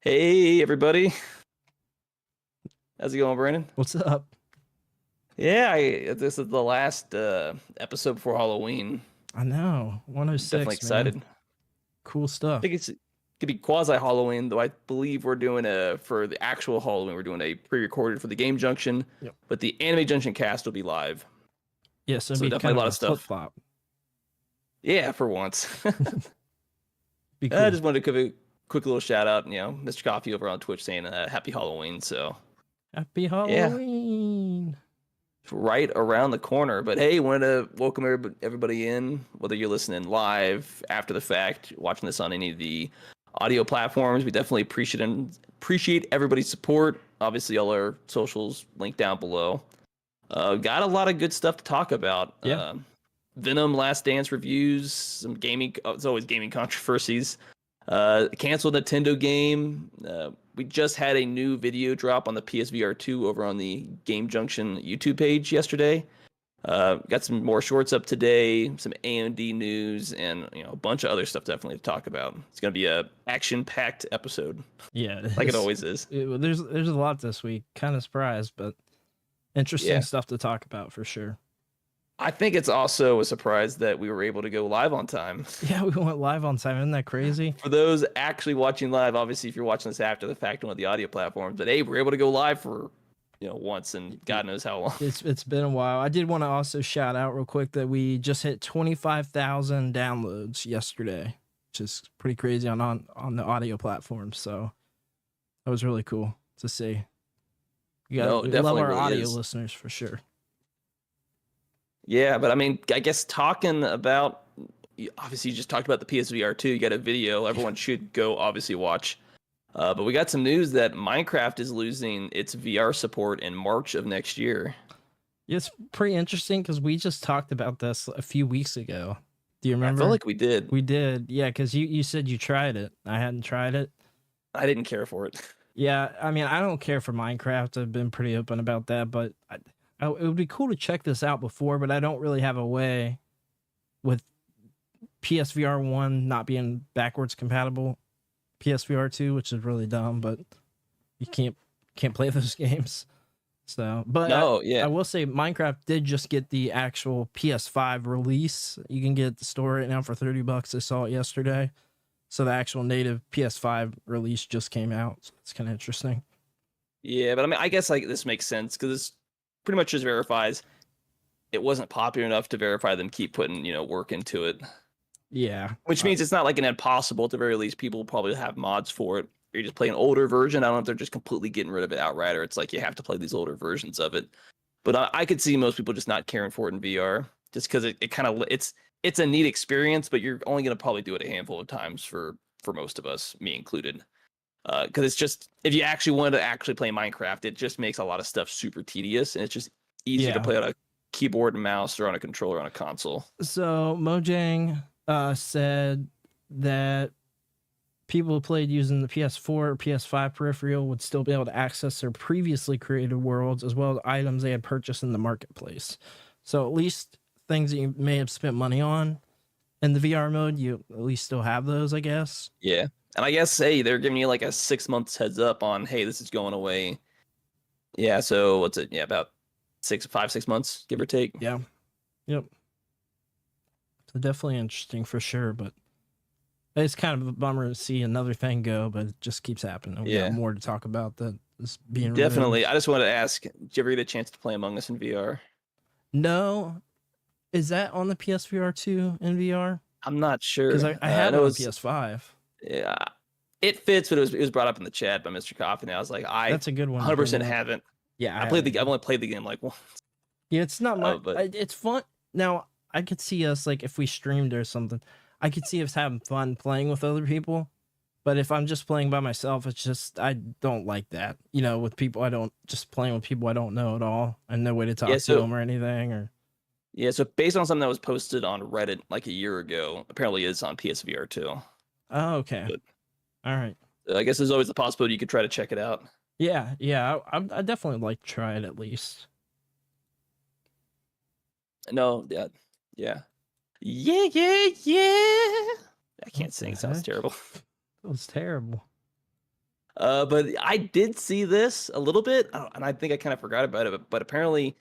Hey everybody, how's it going, Brandon? What's up? Yeah, this is the last episode before Halloween. I know. Definitely 106, man. excited. Cool I stuff. think it could be quasi Halloween, though. I believe we're doing for the actual Halloween. We're doing a pre-recorded for the Game Junction, Yep. but the Anime Junction cast will be live. Yeah, so it'd So be definitely kind a lot of of stuff. flip-flop. Yeah, for once. Be cool. I just wanted to give a quick little shout out, Mr. Coffee over on Twitch saying Happy Halloween. So Happy Halloween. right around the corner. But hey, wanted to welcome everybody in, whether you're listening live, after the fact, watching this on any of the audio platforms. We definitely appreciate everybody's support. Obviously, all our socials linked down below. Got a lot of good stuff to talk about. Yeah. Venom Last Dance reviews, some gaming. It's always gaming controversies. Canceled Nintendo game. We just had a new video drop on the PSVR 2 over on the Game Junction YouTube page yesterday. Got some more shorts up today, some AMD news, and a bunch of other stuff definitely to talk about. It's gonna be a action-packed episode. Yeah. Like it always is. There's a lot this week. Kind of surprised, but interesting stuff to talk about for sure. I think it's also a surprise that we were able to go live on time. Yeah, we went live on time. Isn't that crazy? For those actually watching live, obviously, if you're watching this after the fact on one of the audio platforms, but hey, we're able to go live for once, and God knows how long. It's been a while. I did want to also shout out real quick that we just hit 25,000 downloads yesterday, which is pretty crazy on the audio platform. So that was really cool to see. We love our audio listeners for sure. Yeah, but I mean, I guess talking about, obviously you just talked about the PSVR 2, you got a video, everyone should go obviously watch. But we got some news that Minecraft is losing its VR support in March of next year. It's pretty interesting because we just talked about this a few weeks ago. Do you remember? I feel like we did. We did, yeah, because you said you tried it. I hadn't tried it. I didn't care for it. Yeah, I mean, I don't care for Minecraft. I've been pretty open about that, but it would be cool to check this out before, but I don't really have a way with PSVR 1 not being backwards compatible. PSVR 2, which is really dumb, but you can't play those games. So, but I will say Minecraft did just get the actual PS5 release. You can get it at the store right now for $30. I saw it yesterday. So the actual native PS5 release just came out. So it's kind of interesting. Yeah, but I mean, I guess like this makes sense because this pretty much just verifies it wasn't popular enough to verify them keep putting work into it. Yeah, which means it's not like an impossible. At the very least, people will probably have mods for it. Or you just play an older version. I don't know if they're just completely getting rid of it outright, or it's like you have to play these older versions of it. But I could see most people just not caring for it in VR, just because it kind of it's a neat experience, but you're only going to probably do it a handful of times for most of us, me included. Because it's just, if you actually wanted to actually play Minecraft, it just makes a lot of stuff super tedious, and it's just easier to play on a keyboard and mouse or on a controller on a console. So Mojang said that people who played using the PS4 or PS5 peripheral would still be able to access their previously created worlds as well as items they had purchased in the marketplace. So at least things that you may have spent money on in the VR mode, you at least still have those, I guess. Yeah. And I guess, hey, they're giving you like a 6 months heads up on, hey, this is going away. Yeah, so what's it? Yeah, about 6 months, give or take. Yeah. Yep. So definitely interesting for sure, but it's kind of a bummer to see another thing go, but it just keeps happening. We got more to talk about that is being definitely. removed. I just wanted to ask, did you ever get a chance to play Among Us in VR? No. Is that on the PSVR 2 in VR? I'm not sure. Because I had it on PS5. Yeah, it fits, but it was brought up in the chat by Mr. Coffee. And I was like, that's a good one. 100% haven't. Yeah, I've only played the game like once. Yeah, it's not much, but it's fun. Now I could see us like if we streamed or something, I could see us having fun playing with other people. But if I'm just playing by myself, it's just I don't like that. With people, I don't just playing with people I don't know at all. I have no way to talk to them or anything. Or yeah, so based on something that was posted on Reddit like a year ago, apparently it's on PSVR 2. Oh, okay. But, all right. I guess there's always the possibility you could try to check it out. Yeah, I definitely like to try it at least. No, yeah. I can't sing. It sounds terrible. It was terrible. But I did see this a little bit, and I think I kind of forgot about it. But apparently,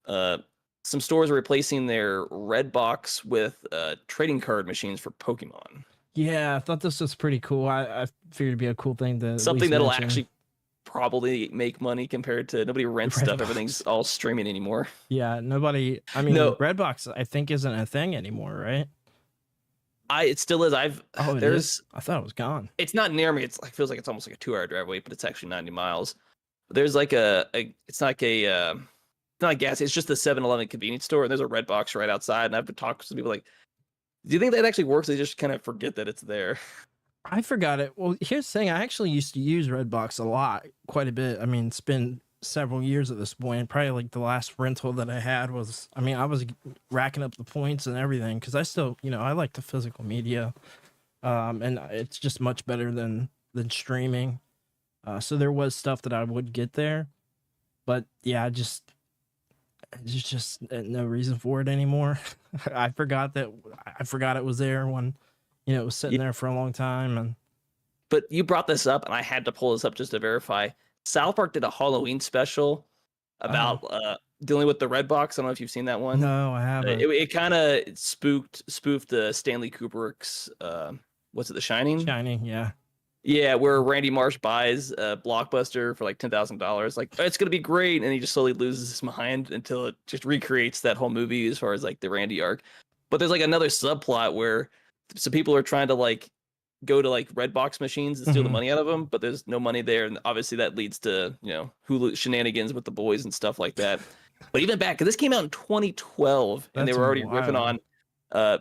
uh, some stores are replacing their red box with trading card machines for Pokemon. Yeah, I thought this was pretty cool. I figured it'd be a cool thing to Something that'll actually probably make money compared to nobody rents stuff. Everything's all streaming anymore. Yeah, nobody. I mean, No. Redbox I think isn't a thing anymore, right? It still is. I thought it was gone. It's not near me. It's like feels like it's almost like a 2-hour drive away, but it's actually 90 miles. There's like it's not like it's not a gas. It's just a 7-Eleven convenience store, and there's a red box right outside. And I've been talking to people like, do you think that actually works? They just kind of forget that it's there. I forgot it. Well, here's the thing. I actually used to use Redbox a lot, quite a bit. I mean, it's been several years at this point. Probably like the last rental that I had was, I mean, I was racking up the points and everything because I still, I like the physical media, and it's just much better than streaming. So there was stuff that I would get there, but yeah, there's just no reason for it anymore. I forgot it was there when, it was sitting there for a long time. But you brought this up, and I had to pull this up just to verify. South Park did a Halloween special about dealing with the red box. I don't know if you've seen that one. No, I haven't. It kind of spoofed Stanley Kubrick's what's it, The Shining? Shining, yeah. Yeah, where Randy Marsh buys a Blockbuster for like $10,000. Like, it's gonna be great, and he just slowly loses his mind until it just recreates that whole movie as far as like the Randy arc. But there's like another subplot where some people are trying to like go to like red box machines and steal the money out of them, but there's no money there, and obviously that leads to Hulu shenanigans with the boys and stuff like that. But even back, because this came out in 2012, and they were already riffing on.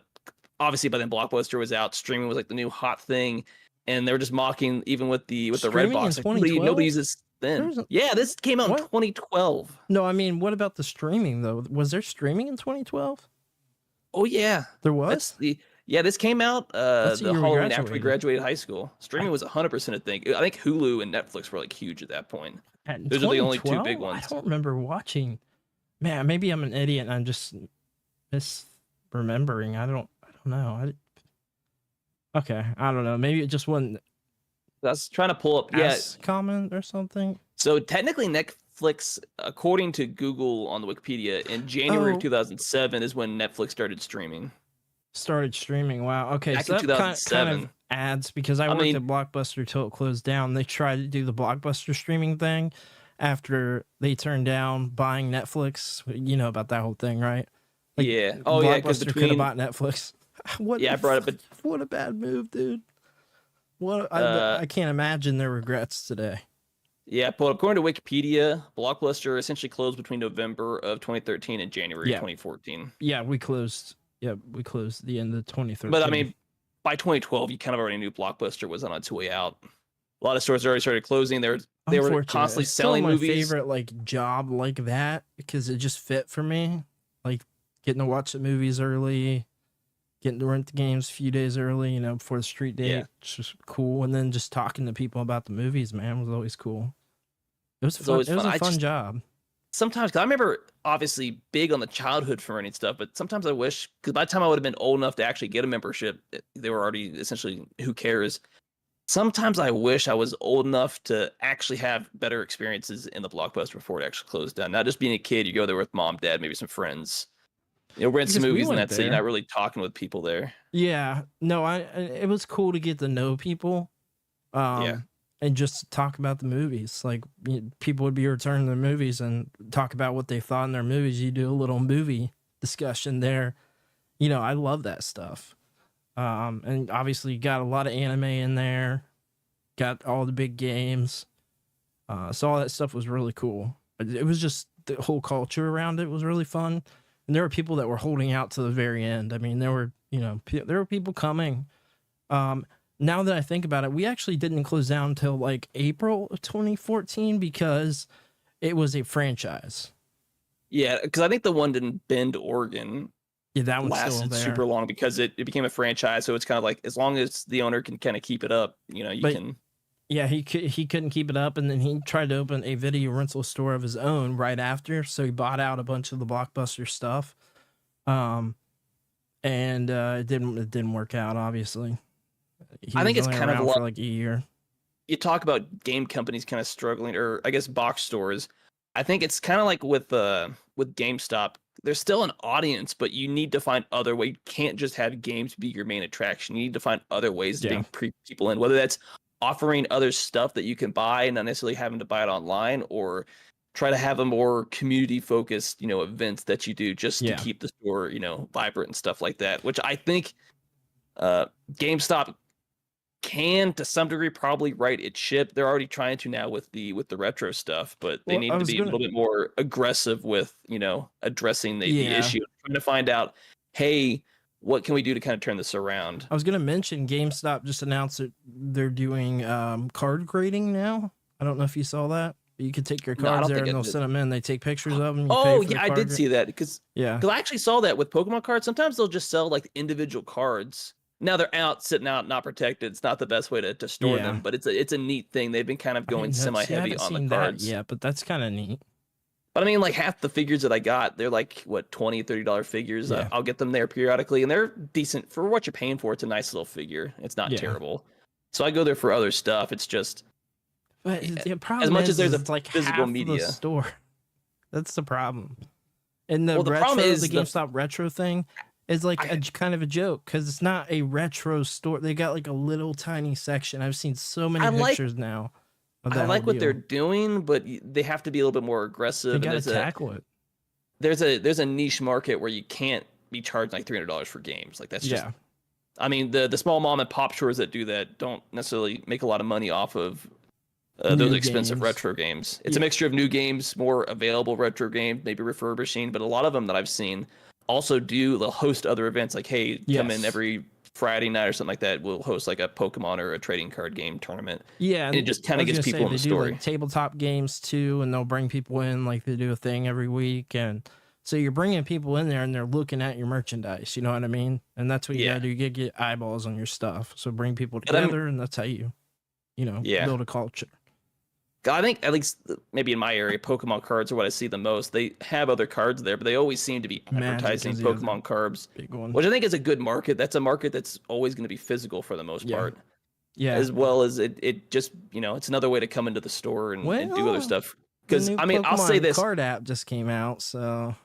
Obviously, by then Blockbuster was out, streaming was like the new hot thing, and they were just mocking even with the red box. Like, nobody uses then. Yeah, this came out in 2012. No, I mean, what about the streaming though? Was there streaming in 2012? Oh yeah, there was. This came out the Halloween after we graduated high school. Streaming was 100% a thing. I think Hulu and Netflix were like huge at that point. Those are the only two big ones. I don't remember watching. Man, maybe I'm an idiot and I'm just misremembering. I don't know. Okay, I don't know. Maybe it just wasn't. That's trying to pull up. Common or something. So technically, Netflix, according to Google on the Wikipedia, in January of 2007 is when Netflix started streaming. Wow. Okay, back so in 2007. Kind of adds because I worked at Blockbuster till it closed down. They tried to do the Blockbuster streaming thing after they turned down buying Netflix. You know about that whole thing, right? Like, yeah. Oh yeah, because could have bought Netflix. I brought it, but what a bad move, dude. I can't imagine their regrets today. Yeah, but according to Wikipedia, Blockbuster essentially closed between November of 2013 and January of 2014. Yeah, we closed. Yeah, we closed the end of 2013. But I mean, by 2012, you kind of already knew Blockbuster was on its way out. A lot of stores already started closing. They were constantly selling movies. My favorite like job like that because it just fit for me. Like getting to watch the movies early, getting to rent the games a few days early, before the street date. Yeah. It's just cool. And then just talking to people about the movies, man, was always cool. It was fun. It was a fun job. Sometimes, because I remember obviously big on the childhood for renting stuff, but sometimes I wish, because by the time I would have been old enough to actually get a membership, they were already essentially, who cares? Sometimes I wish I was old enough to actually have better experiences in the Blockbuster before it actually closed down. Not just being a kid, you go there with mom, dad, maybe some friends, rent some movies, and that's it. You're not really talking with people there. Yeah, no, it was cool to get to know people. And just talk about the movies. Like people would be returning their movies and talk about what they thought in their movies. You do a little movie discussion there. I love that stuff. And obviously you got a lot of anime in there, got all the big games. So all that stuff was really cool. It was just the whole culture around it was really fun. And there were people that were holding out to the very end. I mean, there were people coming. Now that I think about it, we actually didn't close down until like April of 2014 because it was a franchise. Yeah, because I think the one in Bend, Oregon, that one lasted super long because it became a franchise. So it's kind of like as long as the owner can kind of keep it up, you can. Yeah, he couldn't keep it up, and then he tried to open a video rental store of his own right after. So he bought out a bunch of the Blockbuster stuff, and it didn't work out, obviously. I think it's kind of for like a year. you talk about game companies kind of struggling, or I guess box stores. I think it's kind of like with GameStop. There's still an audience, but you need to find other way. You can't just have games be your main attraction. You need to find other ways to bring people in, whether that's offering other stuff that you can buy and not necessarily having to buy it online, or try to have a more community focused, events that you do just to keep the store, vibrant and stuff like that, which I think GameStop can to some degree probably right its ship. They're already trying to now with the retro stuff, but they need to be a little bit more aggressive with addressing the issue, trying to find out, hey, what can we do to kind of turn this around. I was going to mention GameStop just announced that they're doing card grading now. I don't know if you saw that. You can take your cards there and they'll send them in. They take pictures of them. Oh yeah, I did see that because I actually saw that with Pokemon cards. Sometimes they'll just sell like individual cards. Now they're sitting out, not protected. It's not the best way to store them, but it's a neat thing. They've been kind of going semi-heavy on the cards. Yeah, but that's kind of neat. But I mean, like half the figures that I got, they're like, what, $20, $30 figures. Yeah. I'll get them there periodically, and they're decent for what you're paying for. It's a nice little figure. It's not terrible. So I go there for other stuff. It's just, but the problem as much as there's a like physical media the store. That's the problem. And the retro, the GameStop retro thing is like a kind of a joke because it's not a retro store. They got like a little tiny section. I've seen so many pictures now. I like what they're doing, but they have to be a little bit more aggressive. They got to tackle it. There's a niche market where you can't be charged like $300 for games. Like that's just. I mean, the small mom and pop stores that do that don't necessarily make a lot of money off of those expensive retro games. It's a mixture of new games, more available retro games, maybe refurbishing, but a lot of them that I've seen also they'll host other events like, hey, come in every Friday night or something like that. We'll host like a Pokemon or a trading card game tournament. Yeah. And it just kind of gets people in the story. They do like tabletop games too, and they'll bring people in, like they do a thing every week. And so you're bringing people in there and they're looking at your merchandise. You know what I mean? And that's what you gotta do. You get eyeballs on your stuff. So bring people together, and that's how you build a culture. I think at least maybe in my area, Pokemon cards are what I see the most. They have other cards there, but they always seem to be advertising Pokemon cards, which I think is a good market. That's a market that's always going to be physical for the most part. Yeah. As well as it just, it's another way to come into the store and do other stuff. Because I mean, I'll say this card app just came out. So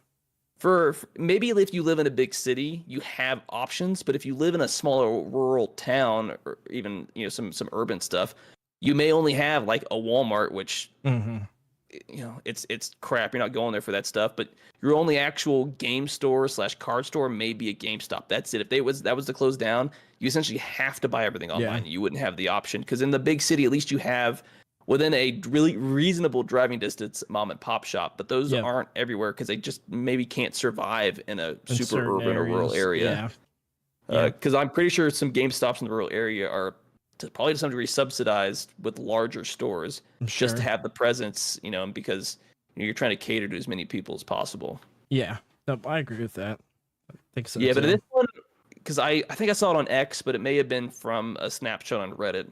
for maybe if you live in a big city, you have options. But if you live in a smaller rural town or even, some urban stuff, you may only have like a Walmart, which, it's crap. You're not going there for that stuff. But your only actual game store / card store may be a GameStop. That's it. If that was to close down, you essentially have to buy everything online. You wouldn't have the option because in the big city, at least you have within a really reasonable driving distance mom and pop shop. But those aren't everywhere because they just maybe can't survive in a super urban or rural area. Because I'm pretty sure some GameStops in the rural area are probably to some degree subsidized with larger stores just to have the presence, because you're trying to cater to as many people as possible. Yeah, no, I agree with that. I think so. Yeah, but this one, because I think I saw it on X, but it may have been from a snapshot on Reddit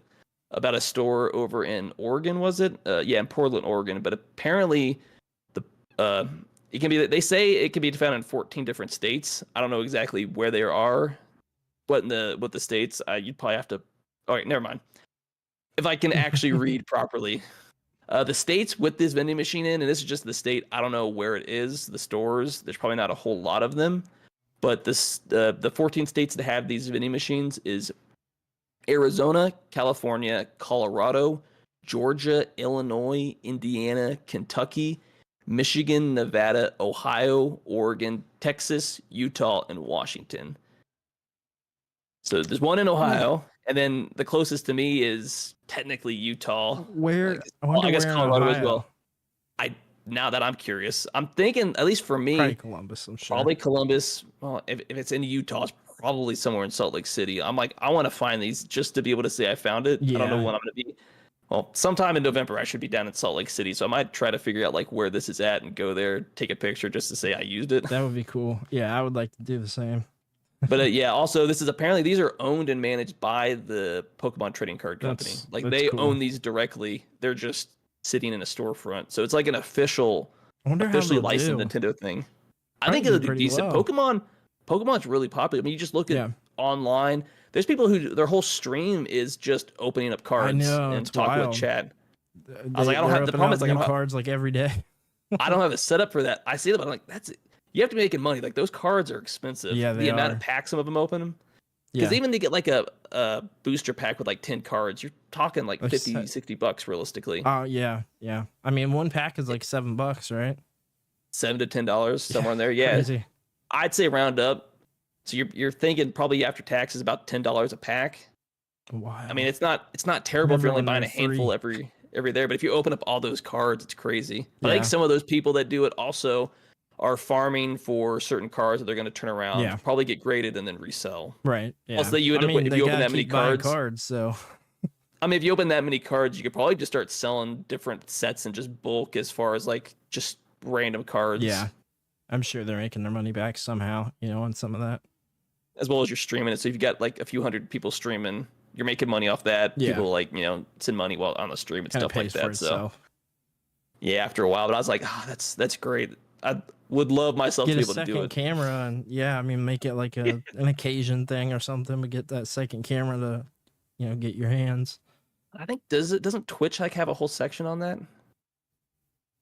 about a store over in Oregon, was it? In Portland, Oregon. But apparently, it can be. They say it can be found in 14 different states. I don't know exactly where they are, what the states. You'd probably have to. All right, never mind. If I can actually read properly, the states with this vending machine in, and this is just the state. I don't know where it is. The stores. There's probably not a whole lot of them, but the 14 states that have these vending machines is Arizona, California, Colorado, Georgia, Illinois, Indiana, Kentucky, Michigan, Nevada, Ohio, Oregon, Texas, Utah, and Washington. So there's one in Ohio. And then the closest to me is technically Utah. Where? I guess Colorado as well. Now that I'm curious, I'm thinking, at least for me, probably Columbus. I'm sure. Probably Columbus. Well, if it's in Utah, it's probably somewhere in Salt Lake City. I'm like, I want to find these just to be able to say I found it. I don't know when I'm going to be. Well, sometime in November, I should be down in Salt Lake City. So I might try to figure out like where this is at and go there, take a picture just to say I used it. That would be cool. Yeah, I would like to do the same. But also this is apparently these are owned and managed by the Pokemon trading card company. They own these directly. They're just sitting in a storefront. So it's like an officially licensed Nintendo thing. I think it'll do decent. Well. Pokemon's really popular. I mean, you just look at online. There's people who their whole stream is just opening up cards know, and it's talking wild. with chat. I was like, I don't have the problem. Is like, cards like every day. I don't have a setup for that. I see them, but I'm like, that's it. You have to be making money. Like those cards are expensive. Yeah, the amount of packs some of them open. Because even to get like a booster pack with like 10 cards, you're talking like 50, $60 realistically. Oh yeah. I mean, one pack is like $7, right? $7 to $10 somewhere in there. Yeah, crazy. I'd say round up. So you're thinking probably after taxes about $10 a pack. Wow. I mean, it's not terrible if you're only buying a handful every there, but if you open up all those cards, it's crazy. I think some of those people that do it also are farming for certain cards that they're going to turn around, probably get graded and then resell. Right. Yeah. Also, you end up if you open that many cards, so I mean, if you open that many cards, you could probably just start selling different sets and just bulk as far as like just random cards. Yeah. I'm sure they're making their money back somehow, on some of that. As well as you're streaming it. So if you've got like a few hundred people streaming, you're making money off that. Yeah. People like, send money while on the stream and stuff like that. So yeah, after a while, but I was like, that's great. I would love myself to be able to do it. Get a second camera and make it like an occasion thing or something. But get that second camera to, get your hands. I think doesn't Twitch like have a whole section on that?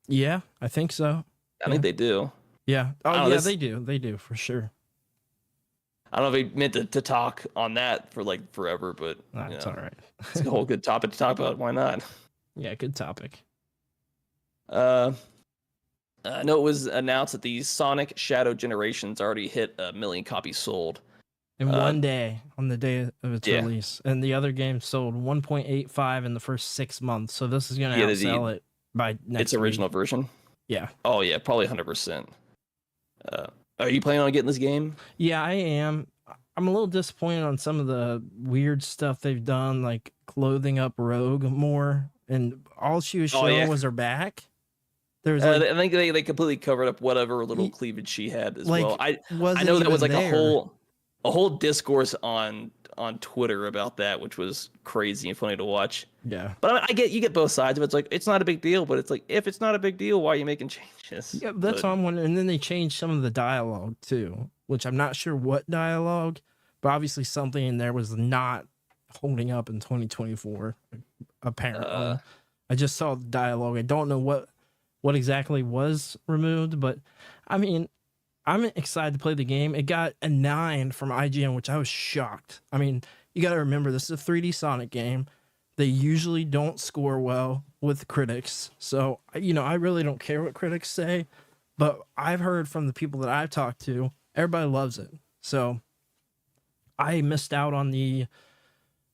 Yeah, I think so. I think they do. Yeah. Oh yeah, they do. They do for sure. I don't know if they meant to talk on that for like forever, but it's all right. It's a whole good topic to talk about. Why not? Yeah, good topic. I know it was announced that the Sonic Shadow Generations already hit 1 million copies sold. In one day, on the day of its release. And the other game sold 1.85 in the first 6 months. So this is going to outsell it by next its original version? Yeah. Oh, yeah, probably 100%. Are you planning on getting this game? Yeah, I am. I'm a little disappointed on some of the weird stuff they've done, like clothing up Rogue more. And all she was showing was her back. There's I think they completely covered up whatever little cleavage she had as well. I know that was like a whole discourse on Twitter about that, which was crazy and funny to watch. Yeah. But you get both sides of it. It's like, it's not a big deal, but it's like, if it's not a big deal, why are you making changes? Yeah, that's what I'm wondering. And then they changed some of the dialogue too, which I'm not sure what dialogue, but obviously something in there was not holding up in 2024, apparently. I just saw the dialogue. I don't know what exactly was removed, but I mean, I'm excited to play the game. It got a 9 from IGN, which I was shocked. I mean, you got to remember, this is a 3D Sonic game. They usually don't score well with critics. So, I really don't care what critics say, but I've heard from the people that I've talked to, everybody loves it. So I missed out on the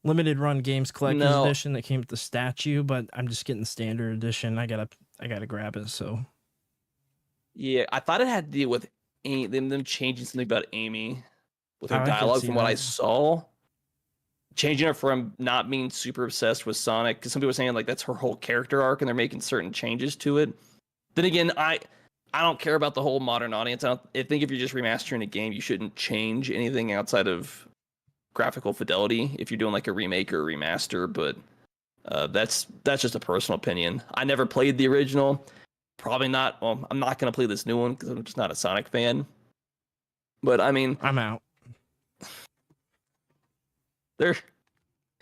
limited run games collector's edition that came with the statue, but I'm just getting the standard edition. I gotta grab it. So yeah, I thought it had to do with them changing something about Amy with her dialogue from what I saw. Changing her from not being super obsessed with Sonic, because some people were saying like that's her whole character arc and they're making certain changes to it. Then again, I don't care about the whole modern audience. I think if you're just remastering a game, you shouldn't change anything outside of graphical fidelity if you're doing like a remake or a remaster, but that's just a personal opinion. I never played the original. Probably not. Well, I'm not going to play this new one because I'm just not a Sonic fan. But I mean, I'm out.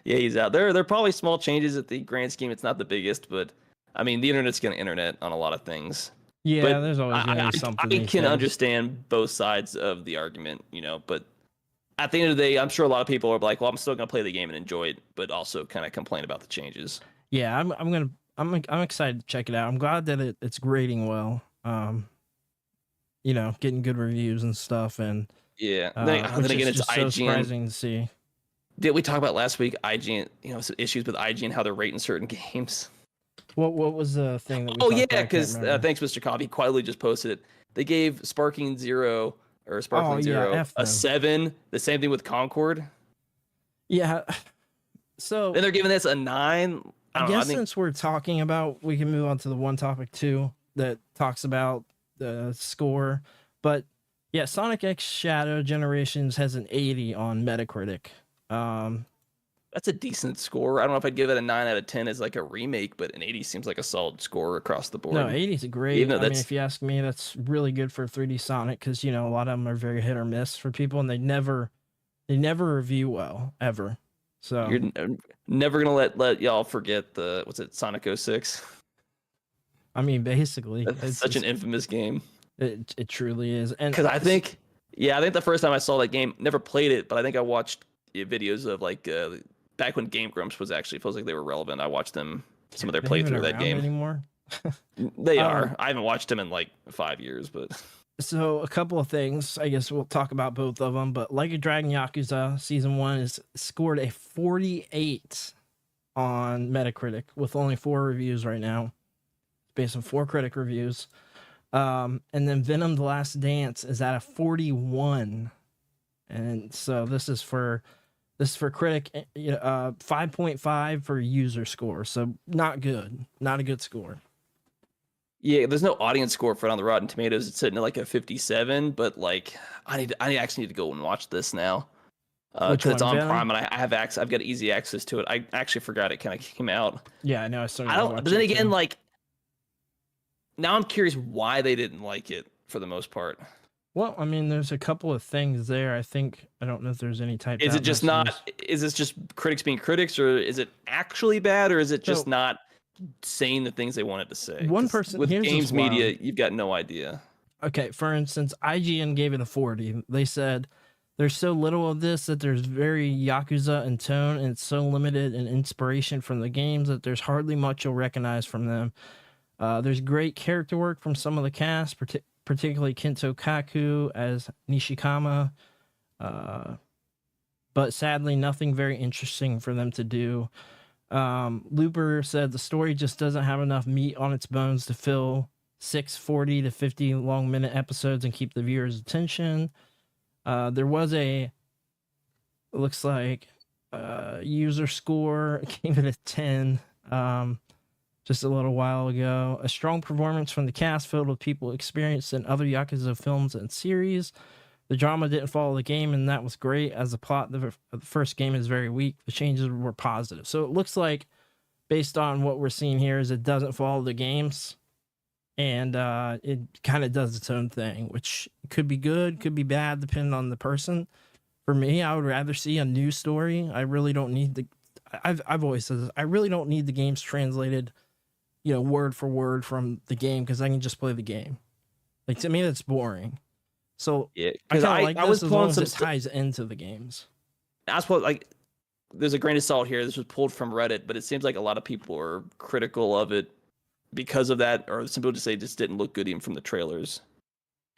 He's out. They're probably small changes at the grand scheme. It's not the biggest, but I mean, the internet's going to internet on a lot of things. Yeah, but there's always going to be something. I can understand both sides of the argument, but at the end of the day, I'm sure a lot of people are like, well, I'm still going to play the game and enjoy it, but also kind of complain about the changes. Yeah, I'm excited to check it out. I'm glad that it's grading well. Getting good reviews and stuff, and then again, it's IGN. So surprising to see. Did we talk about last week IGN? Some issues with IGN, how they're rating certain games. What was the thing that we because thanks, Mr. Cobb. He quietly just posted it. They gave Sparking Zero a 7. The same thing with Concord. Yeah. So then they're giving this a 9. I guess since we're talking about, we can move on to the one topic too that talks about the score. But yeah, Sonic X Shadow Generations has an 80 on Metacritic. That's a decent score. I don't know if I'd give it a 9 out of 10 as like a remake, but an 80 seems like a solid score across the board. No, 80 is great. I mean, if you ask me, that's really good for 3D Sonic because, a lot of them are very hit or miss for people, and they never They never review well ever. So You're never gonna let y'all forget the what's it, Sonic 06. I mean, basically, It's such an infamous game. It truly is. And Because I think the first time I saw that game, never played it, but I think I watched videos of like back when Game Grumps was actually feels like they were relevant. I watched some of their playthrough of that game anymore. They are. I haven't watched them in like 5 years, but so a couple of things. I guess we'll talk about both of them. But Like a Dragon Yakuza Season 1 is scored a 48 on Metacritic with only 4 reviews right now, based on 4 critic reviews. And then Venom: The Last Dance is at a 41, and so this is for critic, 5.5 for user score. So not good, not a good score. yeah, there's no audience score for it on the Rotten Tomatoes. It's sitting at like a 57, but like I actually need to go and watch this now. Because it's on Venom? Prime and I have access. I've got easy access to it. I actually forgot it kind of came out. Yeah, I know. I don't. But then again, like now I'm curious why they didn't like it for the most part. Well, I mean, there's a couple of things there. I don't know if there's any type. Is it just not? Is this just critics being critics, or is it actually bad, or is it just not saying the things they wanted to say? One person with games media, you've got no idea. Okay, for instance, IGN gave it a 40. They said there's so little of this that there's very Yakuza in tone, and it's so limited in inspiration from the games that there's hardly much you'll recognize from them. There's great character work from some of the cast, particularly Kento Kaku as Nishikama, but sadly nothing very interesting for them to do. Looper said the story just doesn't have enough meat on its bones to fill 40 to 50 long minute episodes and keep the viewer's attention. There was looks like user score gave it a 10 just a little while ago. A strong performance from the cast filled with people experienced in other Yakuza films and series. The drama didn't follow the game, and that was great, as the plot of the first game is very weak. The changes were positive. So it looks like, based on what we're seeing here, is it doesn't follow the games, and it kind of does its own thing, which could be good, could be bad, depending on the person. For me, I would rather see a new story. I really don't need I've always said this. I really don't need the games translated, word for word from the game, because I can just play the game. Like, to me, that's boring. So yeah, I was pulling some ties into the games. That's what, like, there's a grain of salt here. This was pulled from Reddit, but it seems like a lot of people are critical of it because of that, or some people just say it just didn't look good even from the trailers.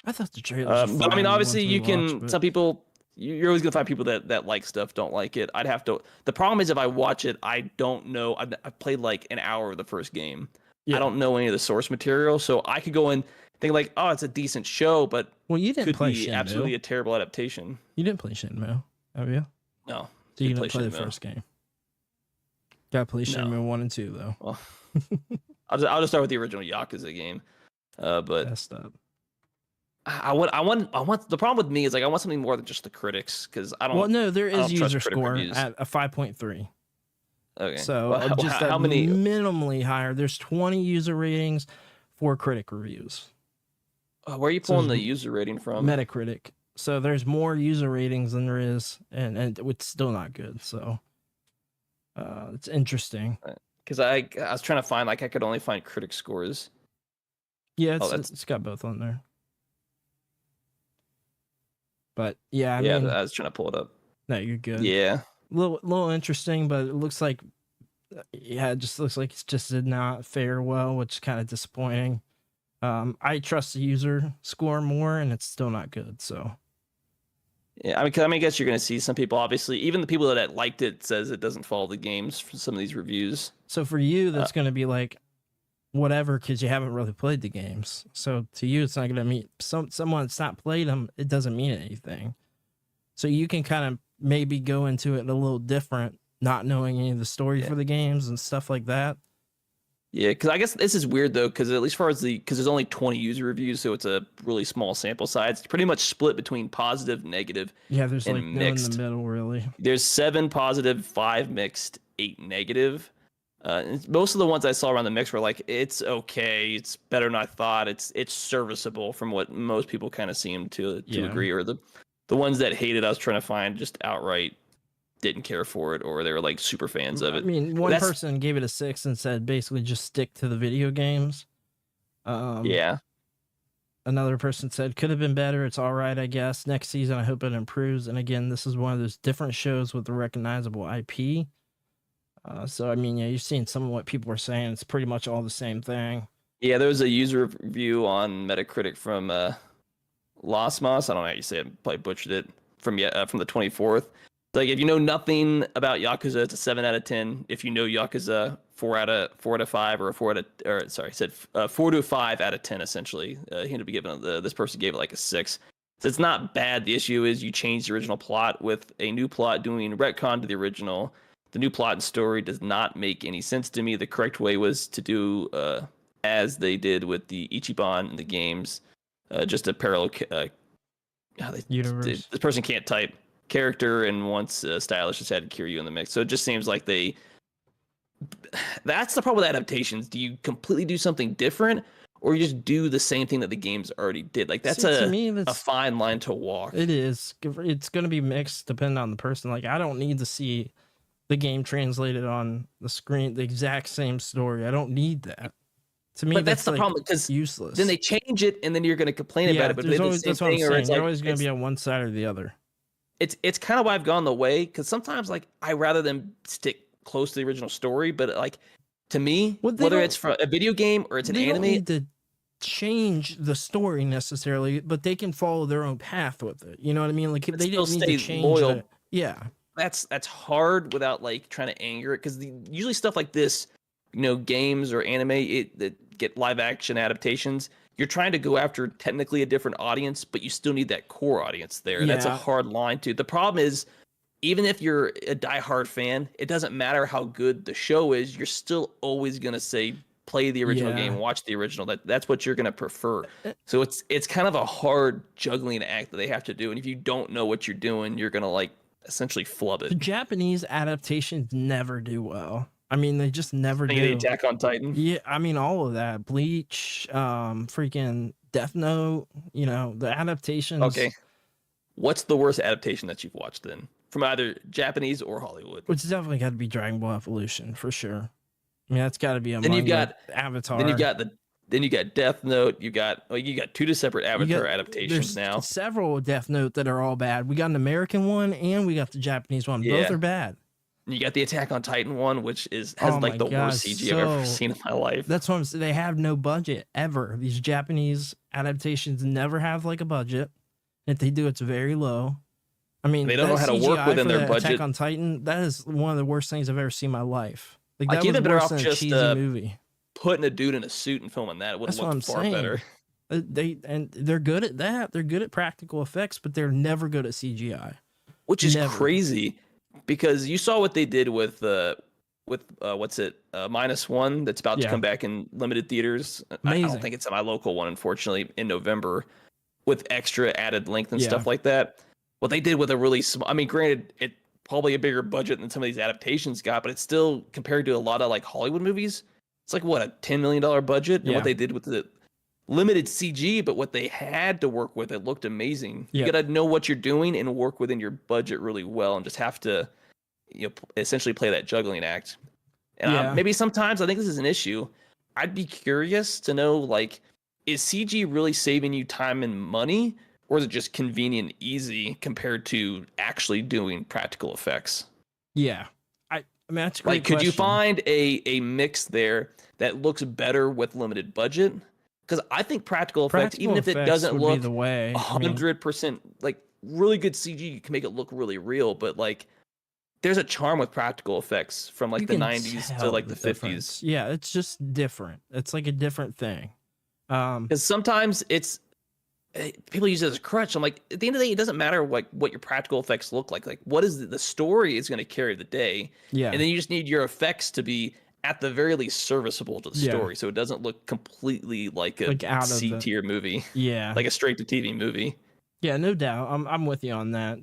I thought the trailers. But I mean, obviously, some people. You're always gonna find people that like stuff, don't like it. I'd have to. The problem is, if I watch it, I don't know. I've played like an hour of the first game. Yeah. I don't know any of the source material, so I could go and think like, oh, it's a decent show, but you didn't play Shenmue. Absolutely a terrible adaptation. You didn't play Shenmue, have you? No. So you didn't play the first game. Gotta play Shenmue 1 and 2 though. Well, I'll just start with the original Yakuza game. But messed up. I want the problem with me is like I want something more than just the critics, because I don't. Well, no, there is user score at a 5.3. Okay. So just how many? Minimally higher. There's 20 user ratings, 4 critic reviews. Where are you pulling the user rating from? Metacritic. So there's more user ratings than there is, and it's still not good. So it's interesting. Because I was trying to find, like, I could only find critic scores. Yeah, it's got both on there. But yeah, I mean, I was trying to pull it up. No, you're good. Yeah, little interesting, but it looks like, it just looks like it's just did not fare well, which is kind of disappointing. I trust the user score more, and it's still not good. So yeah, I mean, I guess you're gonna see some people. Obviously, even the people that liked it says it doesn't follow the games for some of these reviews. So for you, that's gonna be like whatever, because you haven't really played the games. So to you, it's not going to mean someone that's not played them. It doesn't mean anything. So you can kind of maybe go into it a little different, not knowing any of the story for the games and stuff like that. Yeah, because I guess this is weird though, because at least because there's only 20 user reviews, so it's a really small sample size. It's pretty much split between positive, negative, there's and like mixed. No in the middle, really. There's 7 positive, 5 mixed, 8 negative. Most of the ones I saw around the mix were like, it's okay, it's better than I thought, it's serviceable, from what most people kind of seem to agree, or the The ones that hated, I was trying to find just outright didn't care for it, or they were like super fans of it. I mean, one person gave it a 6 and said basically just stick to the video games. Yeah. Another person said could have been better. It's all right, I guess. Next season, I hope it improves. And again, this is one of those different shows with a recognizable IP. So I mean, yeah, you've seen some of what people were saying. It's pretty much all the same thing. Yeah, there was a user review on Metacritic from Losmos. I don't know how you say it. Probably butchered it from the 24th. Like, if you know nothing about Yakuza, it's a 7 out of 10. If you know Yakuza, 4 out of 5, or 4 to 5 out of 10. Essentially, he ended up giving this person gave it like a 6. So it's not bad. The issue is you change the original plot with a new plot doing retcon to the original. The new plot and story does not make any sense to me. The correct way was to do as they did with the Ichiban in the games, just a parallel universe. This person can't type. Character, and once stylish, just had Kiryu in the mix. So it just seems like that's the problem with adaptations. Do you completely do something different, or you just do the same thing that the games already did? Like, that's a fine line to walk. It is. It's going to be mixed depending on the person. Like, I don't need to see the game translated on the screen, the exact same story. I don't need that. To me, but that's the problem, because useless. Then they change it, and then you're going to complain about it. But that's what I'm saying. There's always going to be on one side or the other. It's kind of why I've gone the way, because sometimes, like, I rather them stick close to the original story. But like, to me, whether it's for a video game or it's an anime, don't need to change the story necessarily, but they can follow their own path with it. You know what I mean? Like, they didn't need to change loyal. It. Yeah, that's hard without like trying to anger it, because usually stuff like this, you know, games or anime that get live action adaptations, you're trying to go after technically a different audience, but you still need that core audience there. And that's a hard line too. The problem is, even if you're a diehard fan, it doesn't matter how good the show is. You're still always going to say, play the original game, watch the original. That's what you're going to prefer. So it's kind of a hard juggling act that they have to do. And if you don't know what you're doing, you're going to like essentially flub it. The Japanese adaptations never do well. I mean, they just never do. Attack on Titan. Yeah, I mean, all of that. Bleach, freaking Death Note, you know, the adaptations. Okay. What's the worst adaptation that you've watched then? From either Japanese or Hollywood? Which has definitely got to be Dragon Ball Evolution, for sure. I mean, that's got to be among then you've got Avatar. Then you got Death Note. You got two separate Avatar adaptations now. Several Death Note that are all bad. We got an American one and we got the Japanese one. Both are bad. You got the Attack on Titan one, which has like the worst CG I've ever seen in my life. That's what I'm saying. They have no budget ever. These Japanese adaptations never have like a budget. If they do, it's very low. I mean, they don't know how to work within their budget. Attack on Titan, that is one of the worst things I've ever seen in my life. Like, that was better worse off than just a cheesy movie. Putting a dude in a suit and filming that. It would have looked far better. They're good at that. They're good at practical effects, but they're never good at CGI. Which is crazy, because you saw what they did with -1 that's about to come back in limited theaters. I don't think it's my local one, unfortunately, in November, with extra added length and stuff like that. What they did with a really small, I mean, granted, it probably a bigger budget than some of these adaptations got, but it's still, compared to a lot of like Hollywood movies, it's like what, a $10 million budget. And what they did with the limited CG, but what they had to work with, it looked amazing. You got to know what you're doing and work within your budget really well, and just have to, you know, essentially play that juggling act. And maybe sometimes I think this is an issue. I'd be curious to know, like, is CG really saving you time and money, or is it just convenient and easy compared to actually doing practical effects? Yeah. I mean, that's a great question. Could you find a mix there that looks better with limited budget? Because I think practical effects, even if it doesn't look 100%, like really good CG, you can make it look really real. But like, there's a charm with practical effects from like the 90s to like the 50s. Yeah, it's just different. It's like a different thing. Because sometimes people use it as a crutch. I'm like, at the end of the day, it doesn't matter like what your practical effects look like. Like, what is the story is going to carry the day. Yeah. And then you just need your effects to be at the very least serviceable to the story, so it doesn't look completely like a C tier movie. Yeah. Like a straight to TV movie. Yeah, no doubt. I'm with you on that.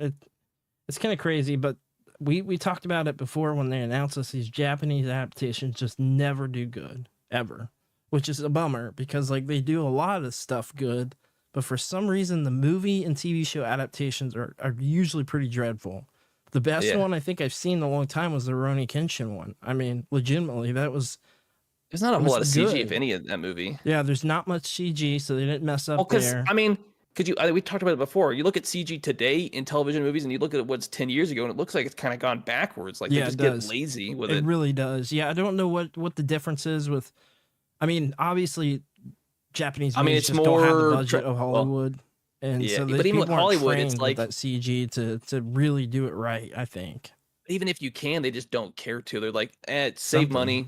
It's kind of crazy, but we talked about it before when they announced us. These Japanese adaptations just never do good ever, which is a bummer, because like they do a lot of stuff good, but for some reason, the movie and TV show adaptations are usually pretty dreadful. The best one I think I've seen in a long time was the Rurouni Kenshin one. I mean, legitimately, there's not a whole lot of CG, good. if any, in that movie. Yeah, there's not much CG, so they didn't mess up there. I mean, we talked about it before. You look at CG today in television movies, and you look at what's 10 years ago, and it looks like it's kind of gone backwards. Like they just get lazy with it. It really does. Yeah, I don't know what the difference is with. I mean, obviously, Japanese movies just don't have the budget of Hollywood, and so but even with Hollywood, it's like that CG to really do it right. I think even if you can, they just don't care to. They're like, save money,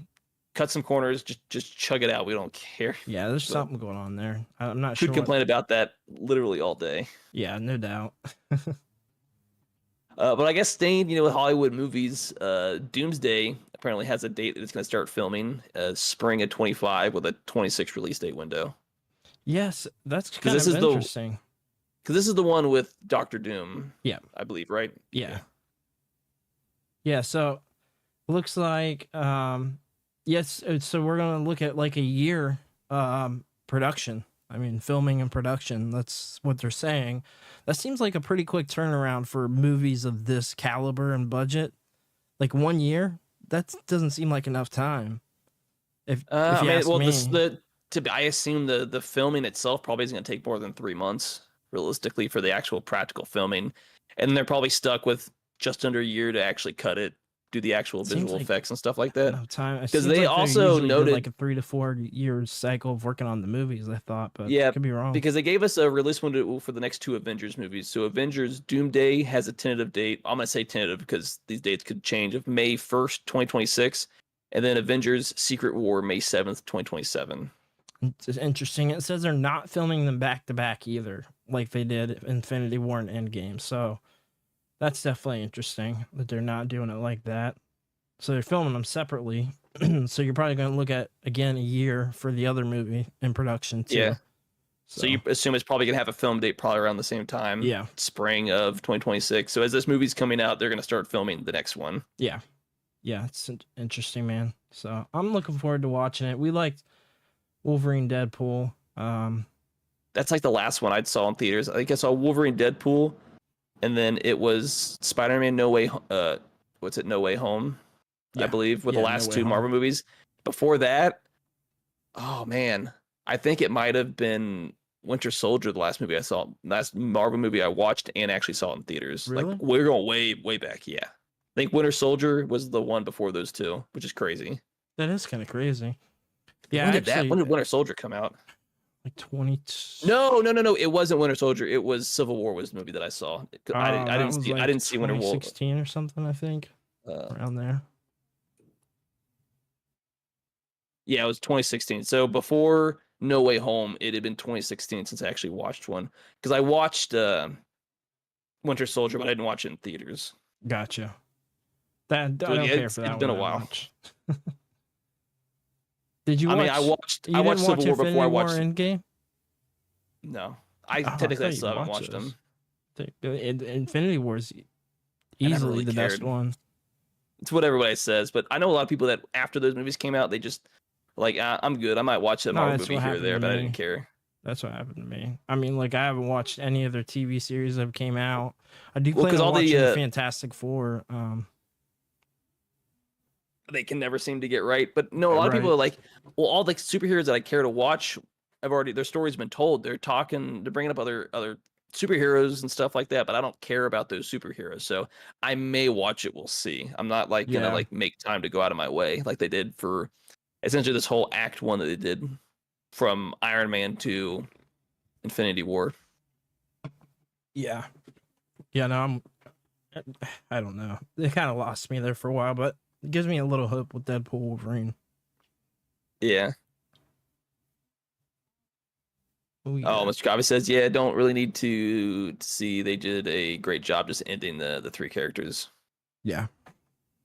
cut some corners, just chug it out. We don't care. Yeah, there's something going on there. I'm not sure. Could complain about that literally all day. Yeah, no doubt. But I guess staying, with Hollywood movies, Doomsday apparently has a date that it's going to start filming, spring of 25 with a 26 release date window. Yes, that's kind of interesting. Because this is the one with Doctor Doom. Yeah, I believe, right? Yeah. Yeah. So looks like yes. So we're gonna look at like a year production. I mean, filming and production. That's what they're saying. That seems like a pretty quick turnaround for movies of this caliber and budget. Like 1 year, that doesn't seem like enough time. If you ask me. I assume the filming itself probably isn't going to take more than 3 months, realistically, for the actual practical filming. And they're probably stuck with just under a year to actually cut it, do the actual visual effects and stuff like that. Because they also noted like a 3 to 4 year cycle of working on the movies, I thought, but yeah, could be wrong. Because they gave us a release window for the next 2 Avengers movies. So Avengers Doomsday has a tentative date. I'm going to say tentative because these dates could change, of May 1st, 2026. And then Avengers Secret War, May 7th, 2027. It's interesting. It says they're not filming them back to back either, like they did Infinity War and Endgame. So that's definitely interesting that they're not doing it like that. So they're filming them separately. So you're probably going to look at, again, a year for the other movie in production too. Yeah. So you assume it's probably going to have a film date probably around the same time. Yeah. Spring of 2026. So as this movie's coming out, they're going to start filming the next one. Yeah. Yeah. It's interesting, man. So I'm looking forward to watching it. We liked Wolverine, Deadpool. That's like the last one I saw in theaters. I think I saw Wolverine, Deadpool, and then it was Spider-Man No Way No Way Home, I believe, with the last 2 Marvel movies. Before that, oh man, I think it might have been Winter Soldier, the last movie I saw, last Marvel movie I watched and actually saw in theaters. Really? Like we're going way back, yeah. I think Winter Soldier was the one before those 2, which is crazy. That is kind of crazy. Yeah, when did Winter Soldier come out? Like 20. No. It wasn't Winter Soldier. It was Civil War was the movie that I saw. I didn't see Winter Soldier. 2016 or something, I think. Around there. Yeah, it was 2016. So before No Way Home, it had been 2016 since I actually watched one. Because I watched Winter Soldier, but I didn't watch it in theaters. Gotcha. I don't care for that. It's been a while. Did you? I watched Civil War before I watched Endgame. No, I technically still haven't watched them. Infinity War is easily the best one. It's what everybody says, but I know a lot of people that after those movies came out, they just like, I'm good. I might watch that Marvel movie here or there, but I didn't care. That's what happened to me. I mean, like I haven't watched any other TV series that came out. I do plan on watching Fantastic Four. They can never seem to get right. But no, a lot of people are like, well, all the superheroes that I care to watch, their story's been told. They're bringing up other superheroes and stuff like that, but I don't care about those superheroes. So I may watch it. We'll see. I'm not like gonna like make time to go out of my way like they did for essentially this whole Act 1 that they did from Iron Man to Infinity War. Yeah. Yeah, no, I don't know. They kind of lost me there for a while, but it gives me a little hope with Deadpool Wolverine. Yeah. Mr. Cobbie says, yeah, don't really need to see. They did a great job just ending the 3 characters. Yeah.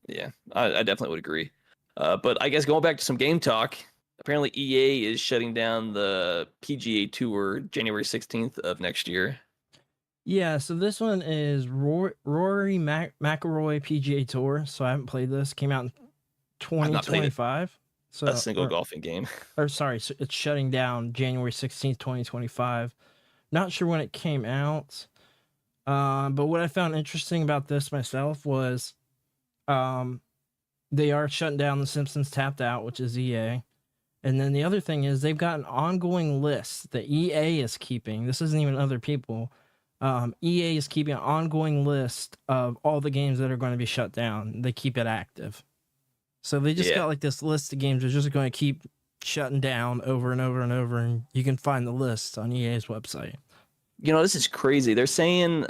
Yeah, I definitely would agree. But I guess going back to some game talk, apparently EA is shutting down the PGA Tour January 16th of next year. Yeah, so this one is Rory McIlroy PGA Tour. So I haven't played this. Came out in 2025. So a single golfing game. Or sorry, so it's shutting down January 16th, 2025. Not sure when it came out. But what I found interesting about this myself was they are shutting down The Simpsons Tapped Out, which is EA. And then the other thing is they've got an ongoing list that EA is keeping. This isn't even other people. EA is keeping an ongoing list of all the games that are going to be shut down. They keep it active. So they just got like this list of games that are just going to keep shutting down over and over and over. And you can find the list on EA's website. You know, this is crazy. They're saying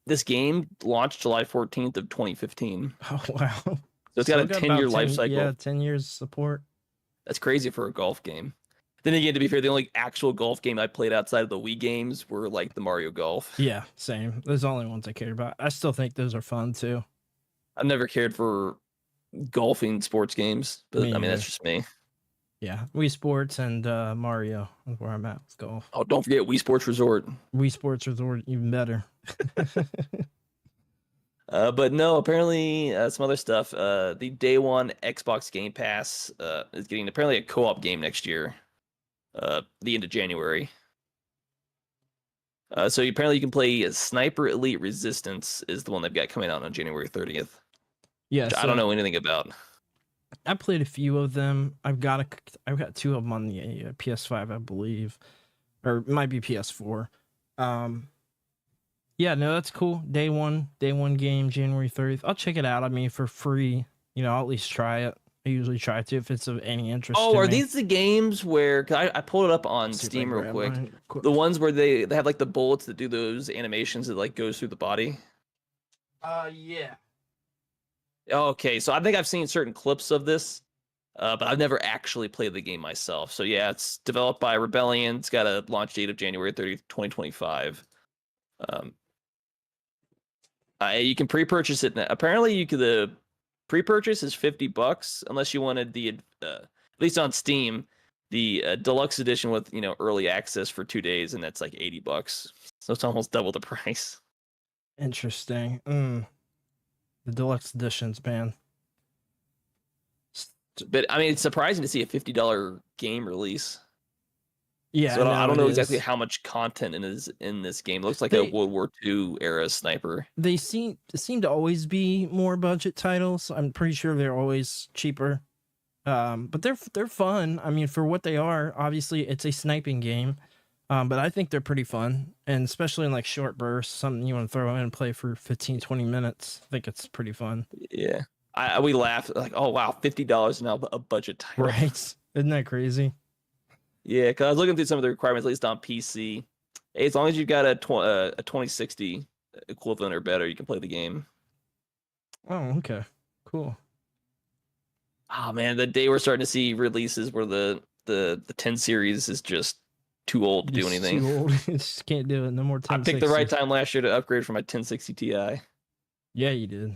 this game launched July 14th of 2015. Oh, wow. So it's got a 10-year life cycle. Yeah, 10 years support. That's crazy for a golf game. Then again, to be fair, the only actual golf game I played outside of the Wii games were like the Mario Golf. Yeah, same. Those are the only ones I cared about. I still think those are fun too. I've never cared for golfing sports games, but I mean, that's just me. Yeah, Wii Sports and Mario is where I'm at with golf. Oh, don't forget Wii Sports Resort. Wii Sports Resort, even better. But no, apparently some other stuff. The day one Xbox Game Pass is getting apparently a co-op game next year, the end of January. So apparently you can play Sniper Elite Resistance is the one they've got coming out on January 30th. Yeah, so I don't know anything about. I played a few of them. I've got two of them on the PS5, I believe, or it might be PS4. Yeah, no, that's cool. Day one game, January 30th. I'll check it out. I mean, for free, I'll at least try it. I usually try to if it's of any interest. Oh, are these the games where? Cause I pulled it up on Steam real quick. The ones where they have like the bullets that do those animations that like goes through the body. Yeah. Okay, so I think I've seen certain clips of this, but I've never actually played the game myself. So yeah, it's developed by Rebellion. It's got a launch date of January 30th, 2025. You can pre-purchase it. Apparently, you could. The pre-purchase is $50 unless you wanted the, at least on Steam, the deluxe edition with early access for 2 days, and that's like $80. So it's almost double the price. Interesting. The deluxe editions, man. But I mean, it's surprising to see a $50 game release. Yeah, so I don't know exactly how much content is in this game. It looks like a World War II era sniper. They seem to always be more budget titles. I'm pretty sure they're always cheaper, but they're fun. I mean, for what they are, obviously it's a sniping game, but I think they're pretty fun, and especially in like short bursts, something you want to throw in and play for 15-20 minutes. I think it's pretty fun. Yeah, we laughed like, oh wow, $50 now a budget title. Right? Isn't that crazy? Yeah, because I was looking through some of the requirements, at least on PC. Hey, as long as you've got a 2060 equivalent or better, you can play the game. Oh, okay. Cool. Oh, man, the day we're starting to see releases where the 10 series is just too old to do anything. Too old. Just can't do it. No more 1060. I picked the right time last year to upgrade from my 1060 Ti. Yeah, you did.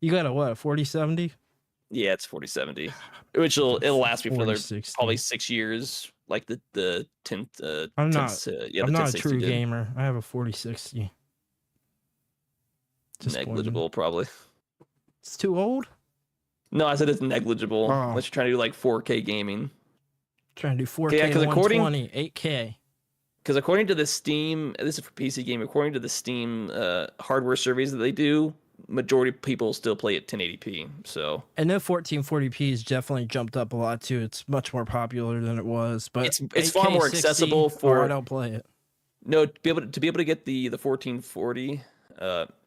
You got a what, 4070? Yeah, it's 4070, which it'll last me for another 4060. probably 6 years, like the 10th. I'm not a true gamer. I have a 4060. Negligible, probably. It's too old? No, I said it's negligible. Unless you're trying to do like 4K gaming. Trying to do 4K, 120, 8K. Because according to the Steam, this is for PC game. According to the Steam hardware surveys that they do, majority of people still play at 1080p. So I know 1440p has definitely jumped up a lot too. It's much more popular than it was, but it's far more accessible for. I don't play it. No, to be able to get the 1440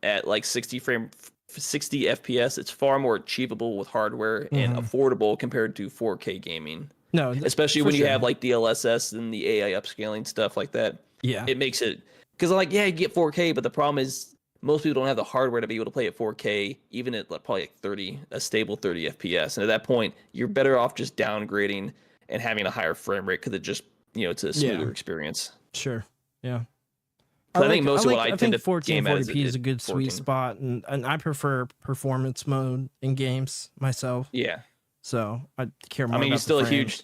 at like 60 FPS, it's far more achievable with hardware and affordable compared to 4K gaming. No, especially when you have like DLSS and the AI upscaling stuff like that. Yeah, it makes it because like you get 4K, but the problem is most people don't have the hardware to be able to play at 4K, even at probably like a stable 30 FPS. And at that point, you're better off just downgrading and having a higher frame rate because it just it's a smoother experience. Sure, yeah. I think most of what I tend to 1440p is a good sweet spot, and I prefer performance mode in games myself. Yeah. So I care more. I mean, you're still a huge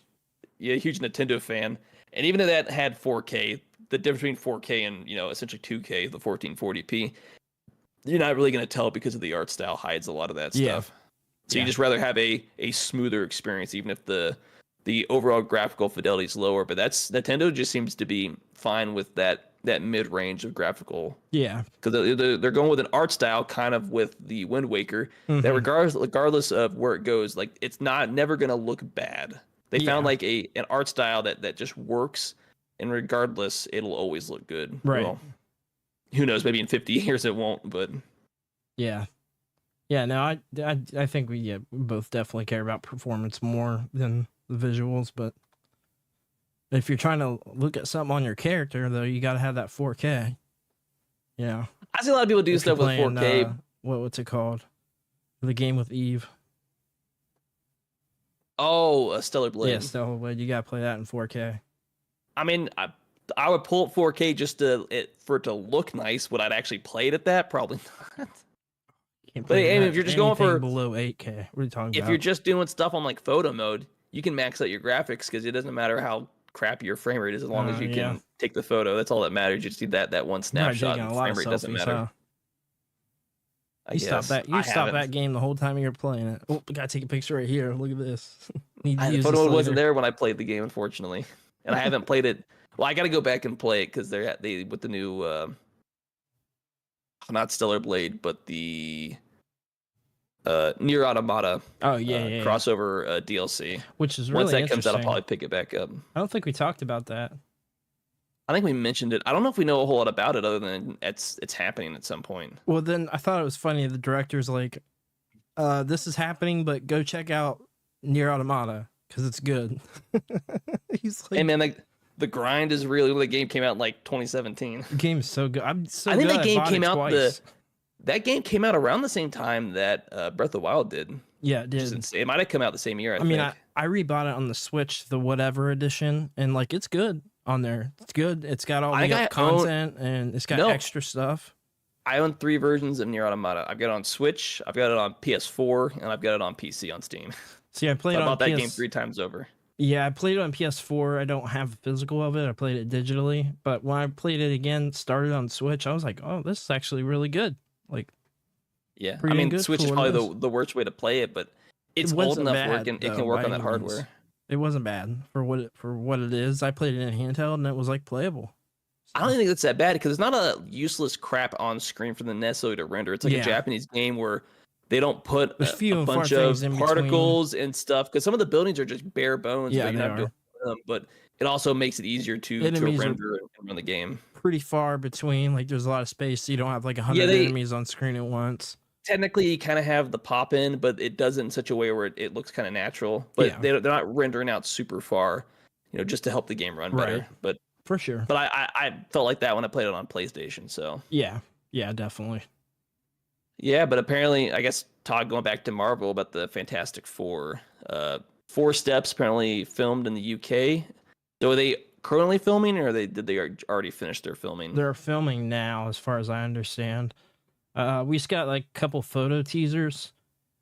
Nintendo fan, and even if that had 4K, the difference between 4K and essentially 2K, the 1440p, you're not really going to tell because of the art style hides a lot of that stuff. So you just rather have a smoother experience, even if the the overall graphical fidelity is lower, but that's Nintendo just seems to be fine with that mid range of graphical. Yeah, because they're going with an art style kind of with the Wind Waker that regardless of where it goes, like it's never gonna look bad. They found like an art style that just works, and regardless, it'll always look good. Right. Well, who knows? Maybe in 50 years it won't, but yeah. No, I think we both definitely care about performance more than the visuals, but if you're trying to look at something on your character, though, you got to have that 4K. Yeah. I see a lot of people do stuff with 4K. What's it called? The game with Eve. Oh, Stellar Blade. Yeah, Stellar Blade. You got to play that in 4K. I mean, I would pull it 4K just for it to look nice. Would I actually play it at that? Probably not. But if you're just going for below 8K, what are you talking about? If you're just doing stuff on like photo mode, you can max out your graphics because it doesn't matter how crappy your frame rate is as long as you can take the photo. That's all that matters. You just need that one snapshot. And frame rate doesn't matter. You stop that game the whole time you're playing it. Oh, I gotta take a picture right here. Look at this. The photo mode wasn't there when I played the game, unfortunately, and I haven't played it. Well, I got to go back and play it because they with the new not Stellar Blade, but the Nier Automata crossover DLC, which is really once that comes out, I'll probably pick it back up. I don't think we talked about that. I think we mentioned it. I don't know if we know a whole lot about it other than it's happening at some point. Well, then I thought it was funny. The director's like, "This is happening, but go check out Nier Automata because it's good." He's like, "Hey man, like the grind is real." The game came out in like 2017. The game is so good. I think that game came out that game came out around the same time that Breath of the Wild did. Yeah, it did. It might have come out the same year. I think. I rebought it on the Switch, the whatever edition, and like it's good on there. It's good. It's got all the content and it's got extra stuff. I own 3 versions of Nier Automata. I've got it on Switch, I've got it on PS4, and I've got it on PC on Steam. See, I bought that game 3 times over. Yeah, I played it on PS4. I don't have the physical of it. I played it digitally. But when I played it again, started on Switch, I was like, oh, this is actually really good. Like, yeah, I mean, Switch is probably the worst way to play it, but it's old enough where it can work on that hardware. It wasn't bad for what it is. I played it in handheld and it was like playable. So. I don't think it's that bad because it's not a useless crap on screen for them necessarily to render. It's like a Japanese game where they don't put a bunch of particles and stuff because some of the buildings are just bare bones. Yeah, but it also makes it easier to render and run the game. Pretty far between, like there's a lot of space, so you don't have like 100 enemies on screen at once. Technically, you kind of have the pop in, but it does it in such a way where it looks kind of natural. But they're not rendering out super far, just to help the game run better. But for sure. But I felt like that when I played it on PlayStation. So yeah, definitely. Yeah, but apparently, I guess Todd, going back to Marvel about the Fantastic Four, 4 Steps apparently filmed in the UK. So are they currently filming, or did they already finish their filming? They're filming now, as far as I understand. We just got like a couple photo teasers,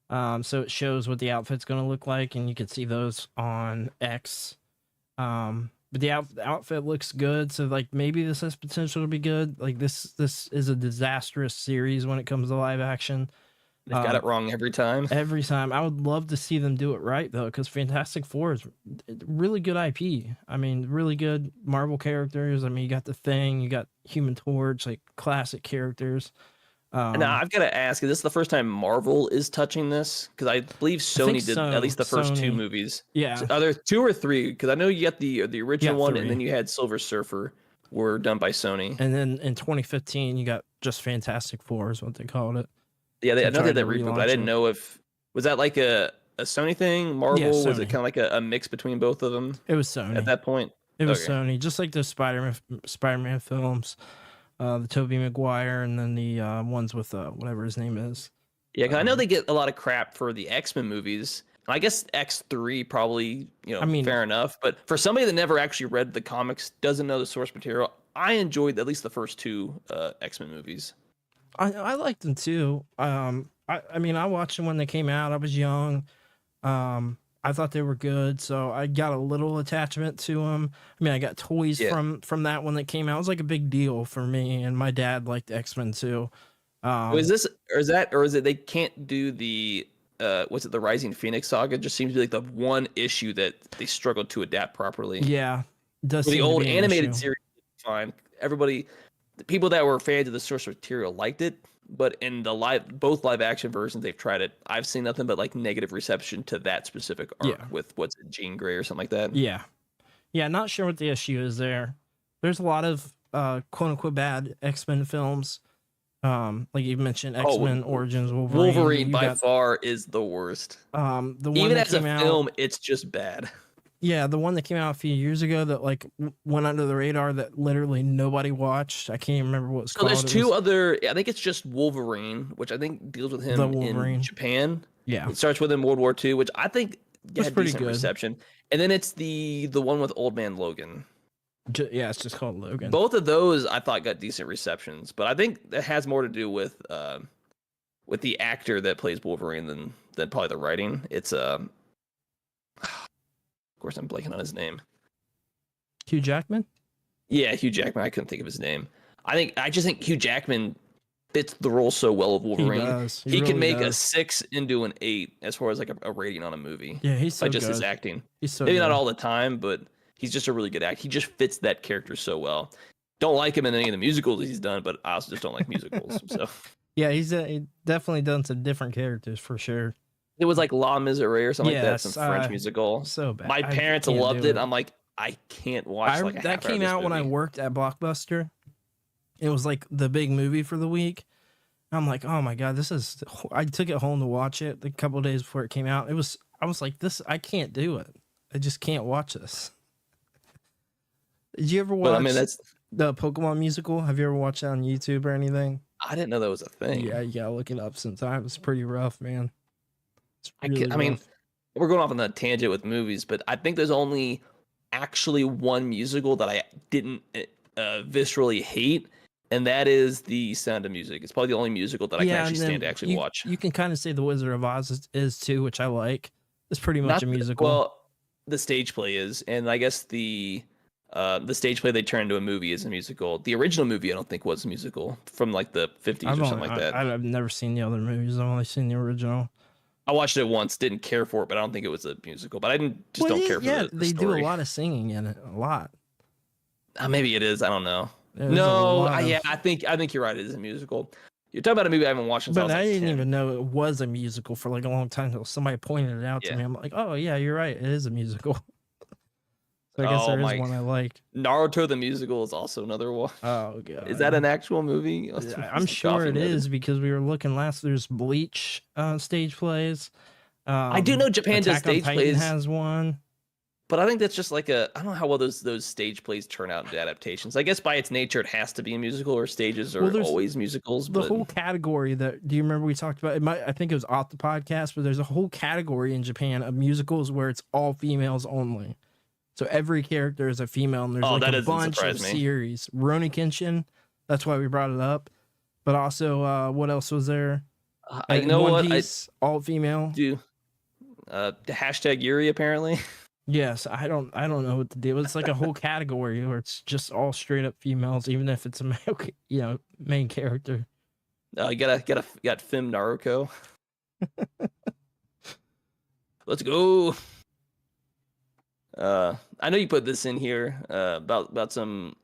so it shows what the outfit's going to look like, and you can see those on X. But the outfit looks good, so like maybe this has potential to be good. Like this is a disastrous series when it comes to live action. They've got it wrong every time. Every time. I would love to see them do it right though, because Fantastic Four is really good IP. I mean, really good Marvel characters. I mean, you got the Thing, you got Human Torch, like classic characters. Now I've got to ask: is this the first time Marvel is touching this? Because I believe Sony did at least the first 2 movies. Yeah, so are there 2 or 3? Because I know you got the original one, 3. And then you had Silver Surfer, were done by Sony. And then in 2015, you got just Fantastic Four, is what they called it. Yeah, I know that reboot, but I didn't know if was that like a Sony thing. Marvel was it kind of like a mix between both of them? It was Sony at that point. It was Sony, just like the Spider-Man films. The Tobey Maguire, and then the ones with whatever his name is. Yeah, because I know they get a lot of crap for the X-Men movies. I guess X3 probably, fair enough. But for somebody that never actually read the comics, doesn't know the source material, I enjoyed at least the first 2 X-Men movies. I liked them too. I mean, I watched them when they came out. I was young. I thought they were good, so I got a little attachment to them. I mean, I got toys from that one that came out. It was like a big deal for me, and my dad liked X-Men too. Is it they can't do the what's it, the Rising Phoenix saga just seems to be like the one issue that they struggled to adapt properly. Yeah, does For the seem to old be an animated issue. series, fine. Everybody, the people that were fans of the source material liked it, but in the both live action versions they've tried it, I've seen nothing but like negative reception to that specific arc with what's it, Jean Grey or something like that. Yeah, not sure what the issue is there. There's a lot of quote unquote bad X-Men films. Like you mentioned, X-Men Origins Wolverine by far is the worst. The one even that as a came film, out, it's just bad. Yeah, the one that came out a few years ago that like went under the radar that literally nobody watched. I can't even remember what it's called. There's two other. I think it's just Wolverine, which I think deals with him in Japan. Yeah, it starts with in World War II, which I think had pretty decent good reception. And then it's the one with Old Man Logan. Yeah, it's just called Logan. Both of those I thought got decent receptions, but I think that has more to do with the actor that plays Wolverine than probably the writing. It's of course I'm blanking on his name. Hugh Jackman? Yeah, Hugh Jackman. I couldn't think of his name. I just think Hugh Jackman fits the role so well of Wolverine. He does. He really can make a 6 into an 8 as far as like a rating on a movie. Yeah, he's so just good. His acting. He's so maybe good. not all the time, but he's just a really good actor. He just fits that character so well. Don't like him in any of the musicals he's done, but I also just don't like musicals. So yeah, he's definitely done some different characters for sure. It was like La Miserere or something like that, some French musical. So bad. My parents loved it. I'm like, I can't watch like that came out when I worked at Blockbuster. It was like the big movie for the week. I'm like, oh my god, I took it home to watch it a couple of days before it came out. I was like, I can't do it. I just can't watch this. Did you ever watch that's the Pokemon musical? Have you ever watched that on YouTube or anything? I didn't know that was a thing. Yeah, you gotta look it up sometime. It's pretty rough, man. Really I mean, we're going off on that tangent with movies, but I think there's only actually one musical that I didn't viscerally hate, and that is The Sound of Music. It's probably the only musical that I can actually stand to actually watch. You can kind of say The Wizard of Oz is too, which I like. It's pretty much a musical. Well, the stage play is, and I guess the stage play they turned into a movie is a musical. The original movie I don't think was a musical from like the 50s or something like that. I've never seen the other movies. I've only seen the original. I watched it once, didn't care for it, but I don't think it was a musical. But I don't care for the they story. do a lot of singing in it, a lot. Maybe it is. I don't know. I think you're right. It is a musical. You're talking about a movie I haven't watched since but I was didn't 10. even know it was a musical for like a long time until somebody pointed it out to me. I'm like, oh yeah, you're right. It is a musical. So I guess there is one I like. Naruto the musical is also another one. Oh god, is that an actual movie? I'm sure it is because we were looking last. There's Bleach stage plays. I do know Japan does stage plays. Has one, but I think that's just like I don't know how well those stage plays turn out into adaptations. I guess by its nature it has to be a musical, or stages are always musicals. The whole category that do you remember we talked about? I think it was off the podcast, but there's a whole category in Japan of musicals where it's all females only. So every character is a female, and there's like a bunch of series. Rurouni Kenshin, that's why we brought it up. But also, what else was there? I know One Piece, all female. The hashtag Yuri apparently. Yes, I don't know what to do. It's like a whole category where it's just all straight up females, even if it's a male, main character. You got Fem Naruto. Let's go. I know you put this in here about some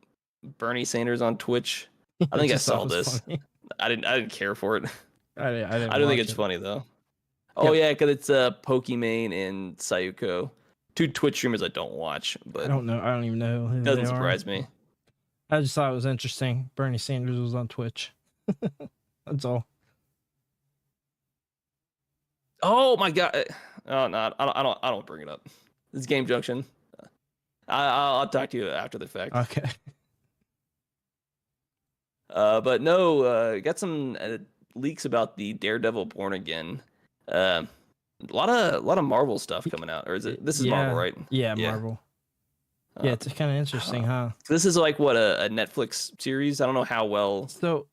Bernie Sanders on Twitch. I think I saw this. Funny. I didn't care for it. I don't think it's funny though. Oh yeah, because it's Pokimane and Sayuko, two Twitch streamers I don't watch. But I don't know. I don't even know. Who doesn't surprise me. I just thought it was interesting. Bernie Sanders was on Twitch. That's all. Oh my god! Oh no, I don't bring it up. This is Game Junction. I'll talk to you after the fact. Okay. But no, got some leaks about the Daredevil Born Again. A lot of Marvel stuff coming out, or is it? This is Marvel, right? Yeah, Marvel. Yeah, it's kind of interesting, huh? This is like what a Netflix series. I don't know how well. So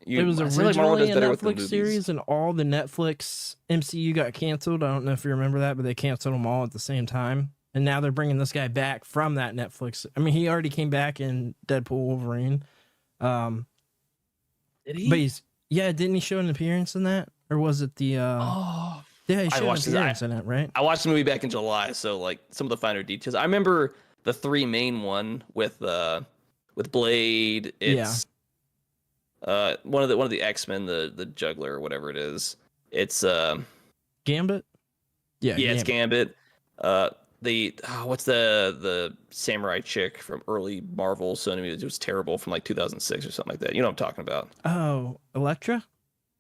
it was originally a Netflix series, and all the Netflix MCU got canceled. I don't know if you remember that, but they canceled them all at the same time. And now they're bringing this guy back from that Netflix. I mean, he already came back in Deadpool Wolverine. Did he? But didn't he show an appearance in that? Or was it the Yeah, he I showed an watched this. appearance in it, right? I watched the movie back in July, so like some of the finer details. I remember the three main one with Blade. Yeah. It's one of the X-Men, the juggler or whatever it is. It's Gambit. Yeah, it's Gambit. What's the samurai chick from early Marvel? So it was terrible from like 2006 or something like that. You know what I'm talking about? Oh, Elektra.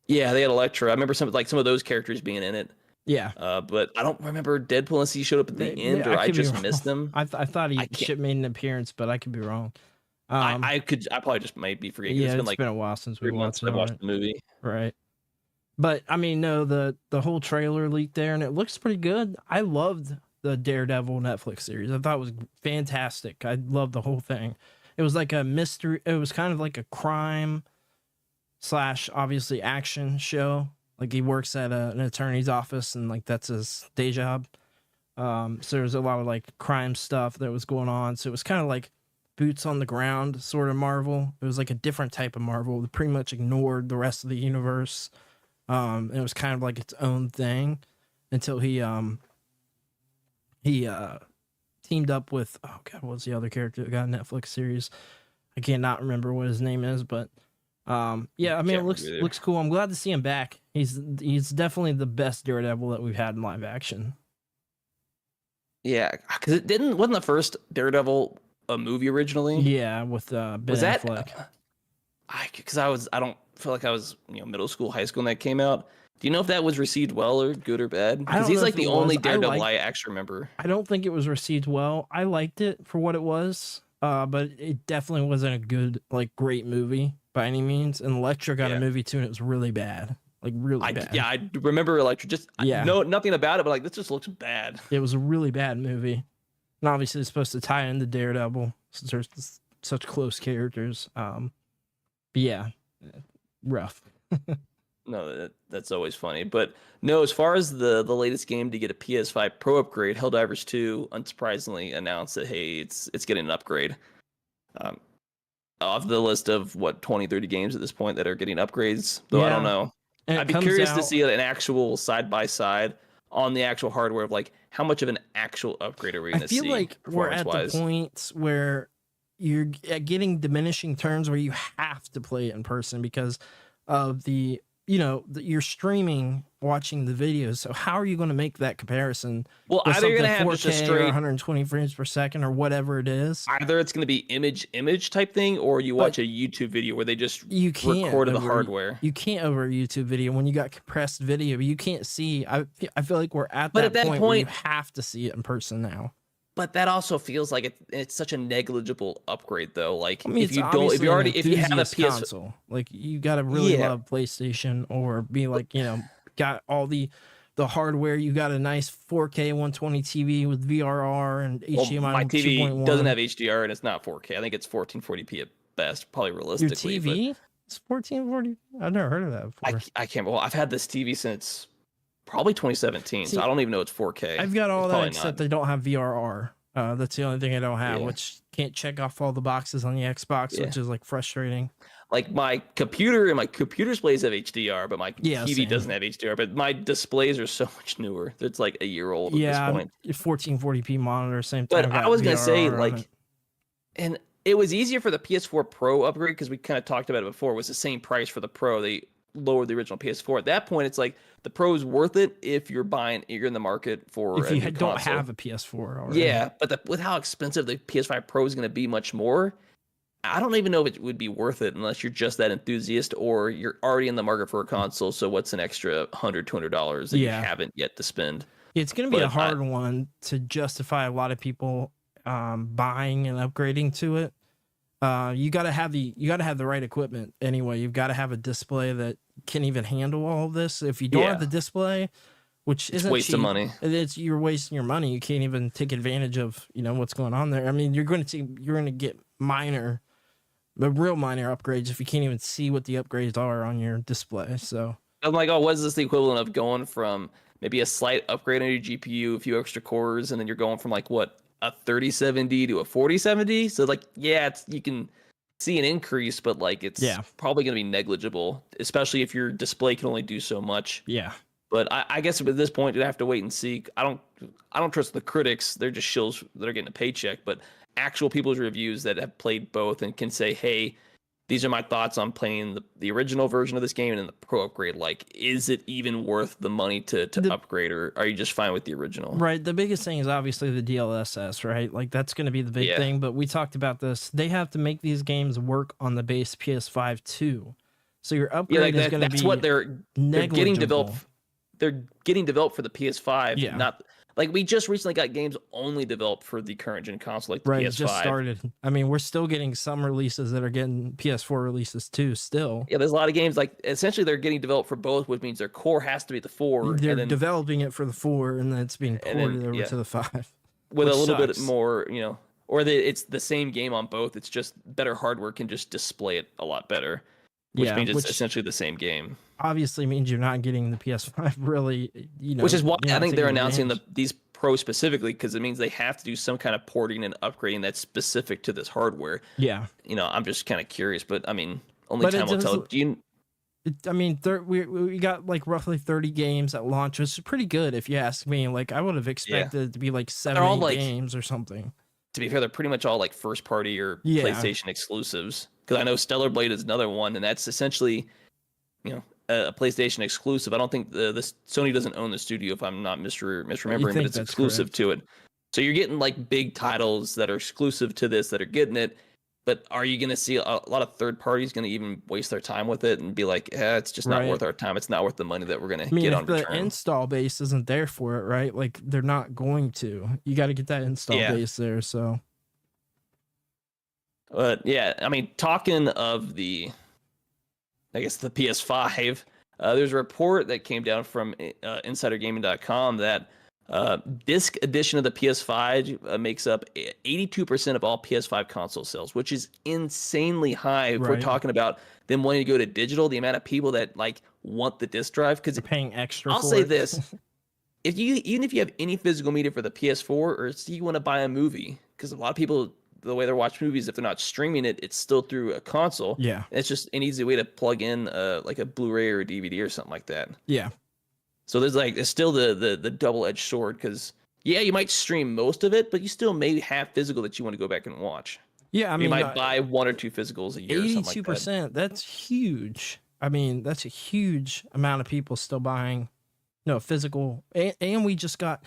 Yeah, they had Elektra. I remember some of those characters being in it. Yeah. But I don't remember Deadpool unless he showed up at the end, or I just missed them. I thought he should made an appearance, but I could be wrong. I probably just might be forgetting. Yeah, it's been a while since we watched the movie. Right. But I mean, no, the whole trailer leaked there, and it looks pretty good. I loved the Daredevil Netflix series. I thought it was fantastic. I loved the whole thing. It was like a mystery. It was kind of like a crime / obviously action show. Like he works at an attorney's office, and like that's his day job. So there's a lot of like crime stuff that was going on. So it was kind of like boots on the ground sort of Marvel. It was like a different type of Marvel that pretty much ignored the rest of the universe. And it was kind of like its own thing until he teamed up with, oh god, what was the other character that got a Netflix series? I cannot remember what his name is, but yeah, I mean, it looks cool. I'm glad to see him back. He's definitely the best Daredevil that we've had in live action. Yeah, because wasn't the first Daredevil a movie originally? Yeah, with Ben Affleck. I don't feel like I was middle school, high school when that came out. Do you know if that was received well or good or bad? Because he's like the only Daredevil I actually remember. I don't think it was received well. I liked it for what it was, but it definitely wasn't a good, like, great movie by any means. And Elektra got a movie too, and it was really bad. Like, really bad. Yeah, I remember Elektra. I know nothing about it, but like, this just looks bad. It was a really bad movie. And obviously, it's supposed to tie into Daredevil since there's such close characters. But yeah, rough. No, that's always funny. But no, as far as the latest game to get a PS5 Pro upgrade, Helldivers 2 unsurprisingly announced that, hey, it's getting an upgrade. Off the list of 20, 30 games at this point that are getting upgrades, though I don't know. I'd be curious to see an actual side by side on the actual hardware of like how much of an actual upgrade are we going to see. I feel like we're at the point where you're getting diminishing terms where you have to play it in person because of the you're streaming watching the videos. So how are you going to make that comparison? Well, either you're going to have 4K just a straight 120 frames per second or whatever it is. Either it's going to be image type thing, or you watch a YouTube video where they just recorded the hardware. You can't over a YouTube video when you got compressed video. You can't see. I feel like we're at that point where you have to see it in person now. But that also feels like it's such a negligible upgrade, though. Like, I mean, if you have a PS console, like you gotta really love PlayStation or be like, got all the hardware. You got a nice 4K 120 TV with VRR and HDMI. My TV 2.1. Doesn't have HDR and it's not 4K. I think it's 1440p at best, probably realistically. Your TV? It's 1440. I've never heard of that before. I can't. Well, I've had this TV since probably 2017, so I don't even know it's 4K. I've got all that except they don't have VRR. That's the only thing I don't have, which can't check off all the boxes on the Xbox, which is like frustrating. Like my computer and my computer displays have HDR, but my TV doesn't have HDR. But my displays are so much newer. It's like a year old at this point. 1440p monitor, same thing. But I was gonna say and it was easier for the PS4 Pro upgrade because we kind of talked about it before. It was the same price for the Pro. They lowered the original PS4. At that point, it's like the Pro is worth it if you're in the market for if you don't have a PS4 already. Yeah, but with how expensive the PS5 Pro is going to be much more, I don't even know if it would be worth it unless you're just that enthusiast or you're already in the market for a console. So what's an extra $100-$200 that you haven't yet to spend? It's going to be a hard one to justify a lot of people buying and upgrading to it. You got to have the right equipment anyway. You've got to have a display that can even handle all of this. If you don't have the display, which isn't waste of money, you're wasting your money. You can't even take advantage of what's going on there. I mean, you're going to get real minor upgrades if you can't even see what the upgrades are on your display. So I'm like, what is this the equivalent of going from maybe a slight upgrade on your GPU, a few extra cores, and then you're going from like a 3070 to a 4070? So like, you can see an increase, but like it's probably going to be negligible, especially if your display can only do so much. Yeah. But I guess at this point, you'd have to wait and see. I don't trust the critics. They're just shills that are getting a paycheck. But actual people's reviews that have played both and can say, hey, these are my thoughts on playing the original version of this game and then the pro upgrade. Like, is it even worth the money to upgrade, or are you just fine with the original? Right. The biggest thing is obviously the DLSS, right? Like, that's going to be the big thing. But we talked about this. They have to make these games work on the base PS5 too. So your upgrade is going to be that's what they're getting developed. They're getting developed for the PS5. Yeah. Not like we just recently got games only developed for the current gen console, like the PS5. It just started. I mean, we're still getting some releases that are getting PS4 releases too. Still, yeah, there's a lot of games like essentially they're getting developed for both, which means their core has to be the 4. They're and then, developing it for the 4, and then it's being ported over to the 5 with a little bit more, or it's the same game on both. It's just better hardware can just display it a lot better, which means it's essentially the same game. Obviously means you're not getting the PS5 really, which is why I think they're announcing these Pro specifically, because it means they have to do some kind of porting and upgrading that's specific to this hardware. Yeah. I'm just kind of curious, but I mean, only time will tell. We got like roughly 30 games at launch, which is pretty good if you ask me. Like, I would have expected it to be like 70 games or something. To be fair, they're pretty much all like first party or PlayStation exclusives. Because I know Stellar Blade is another one, and that's essentially, a PlayStation exclusive. I don't think the Sony doesn't own the studio, if I'm not misremembering, but it's exclusive to it. So you're getting like big titles that are exclusive to this that are getting it. But are you going to see a lot of third parties going to even waste their time with it and be like, it's just not worth our time. It's not worth the money that we're going to get on return. The install base isn't there for it, right? Like, they're not going to. You got to get that install base there. So, but yeah, I mean, talking of the PS5, there's a report that came down from InsiderGaming.com that disc edition of the PS5 makes up 82% of all PS5 console sales, which is insanely high. If we're talking about them wanting to go to digital, the amount of people that like want the disc drive, because they're paying extra. I'll say this: even if you have any physical media for the PS4, or say you want to buy a movie, because a lot of people, the way they're watching movies, if they're not streaming it, it's still through a console. Yeah, it's just an easy way to plug in like a Blu-ray or a DVD or something like that. Yeah. So there's still the double-edged sword, because you might stream most of it, but you still may have physical that you want to go back and watch. Yeah, I mean, you might buy 1 or 2 physicals a year. 82%. That's huge. I mean, that's a huge amount of people still buying, physical. And we just got,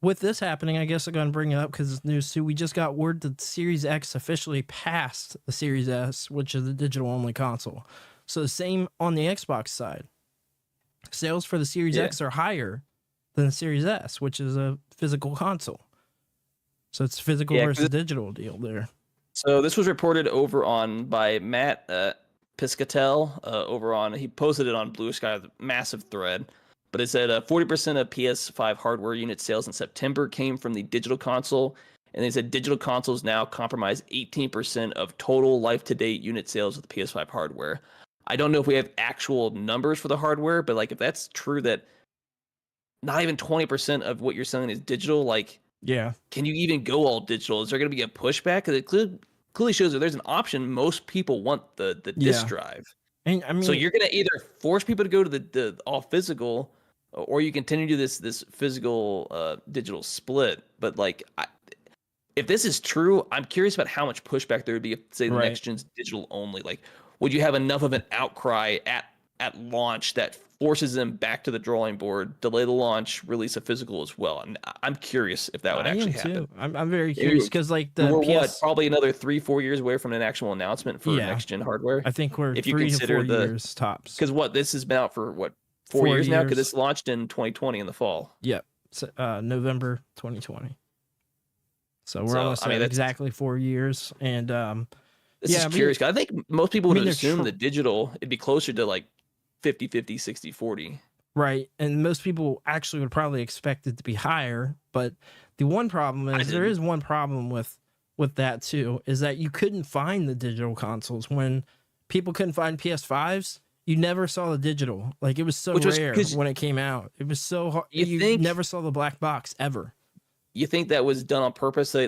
with this happening, I guess I'm going to bring it up because it's news too. We just got word that the Series X officially passed the Series S, which is the digital-only console. So the same on the Xbox side. Sales for the Series X are higher than the Series S, which is a physical console. So it's physical versus digital deal there. So this was reported over by Matt Piscatel he posted it on Blue Sky, the massive thread. But it said 40% of PS5 hardware unit sales in September came from the digital console. And they said digital consoles now comprise 18% of total life-to-date unit sales of the PS5 hardware. I don't know if we have actual numbers for the hardware, but like if that's true that not even 20% of what you're selling is digital, like, can you even go all digital? Is there going to be a pushback? Because it clearly shows that there's an option. Most people want the disc drive. And I mean, so you're going to either force people to go to the all physical, or you continue to do this physical digital split. But like, if this is true, I'm curious about how much pushback there would be if, say, the next gen's digital only. Like, would you have enough of an outcry at launch that forces them back to the drawing board, delay the launch, release a physical as well? And I'm curious if that would actually happen. I'm very curious, because like the probably another 3-4 years away from an actual announcement for next gen hardware. I think we're 3 to 4 years tops. Because this has been out for 4 years now? Because this launched in 2020 in the fall. Yep, November 2020. So we're almost at exactly 4 years, and this is curious. I think most people would assume the digital, it'd be closer to like 50-50, 60-40. Right. And most people actually would probably expect it to be higher. But the one problem is there is one problem with that too, is that you couldn't find the digital consoles. When people couldn't find PS5s, you never saw the digital. Like, it was so rare when it came out. It was so hard. You never saw the black box ever. you think that was done on purpose? They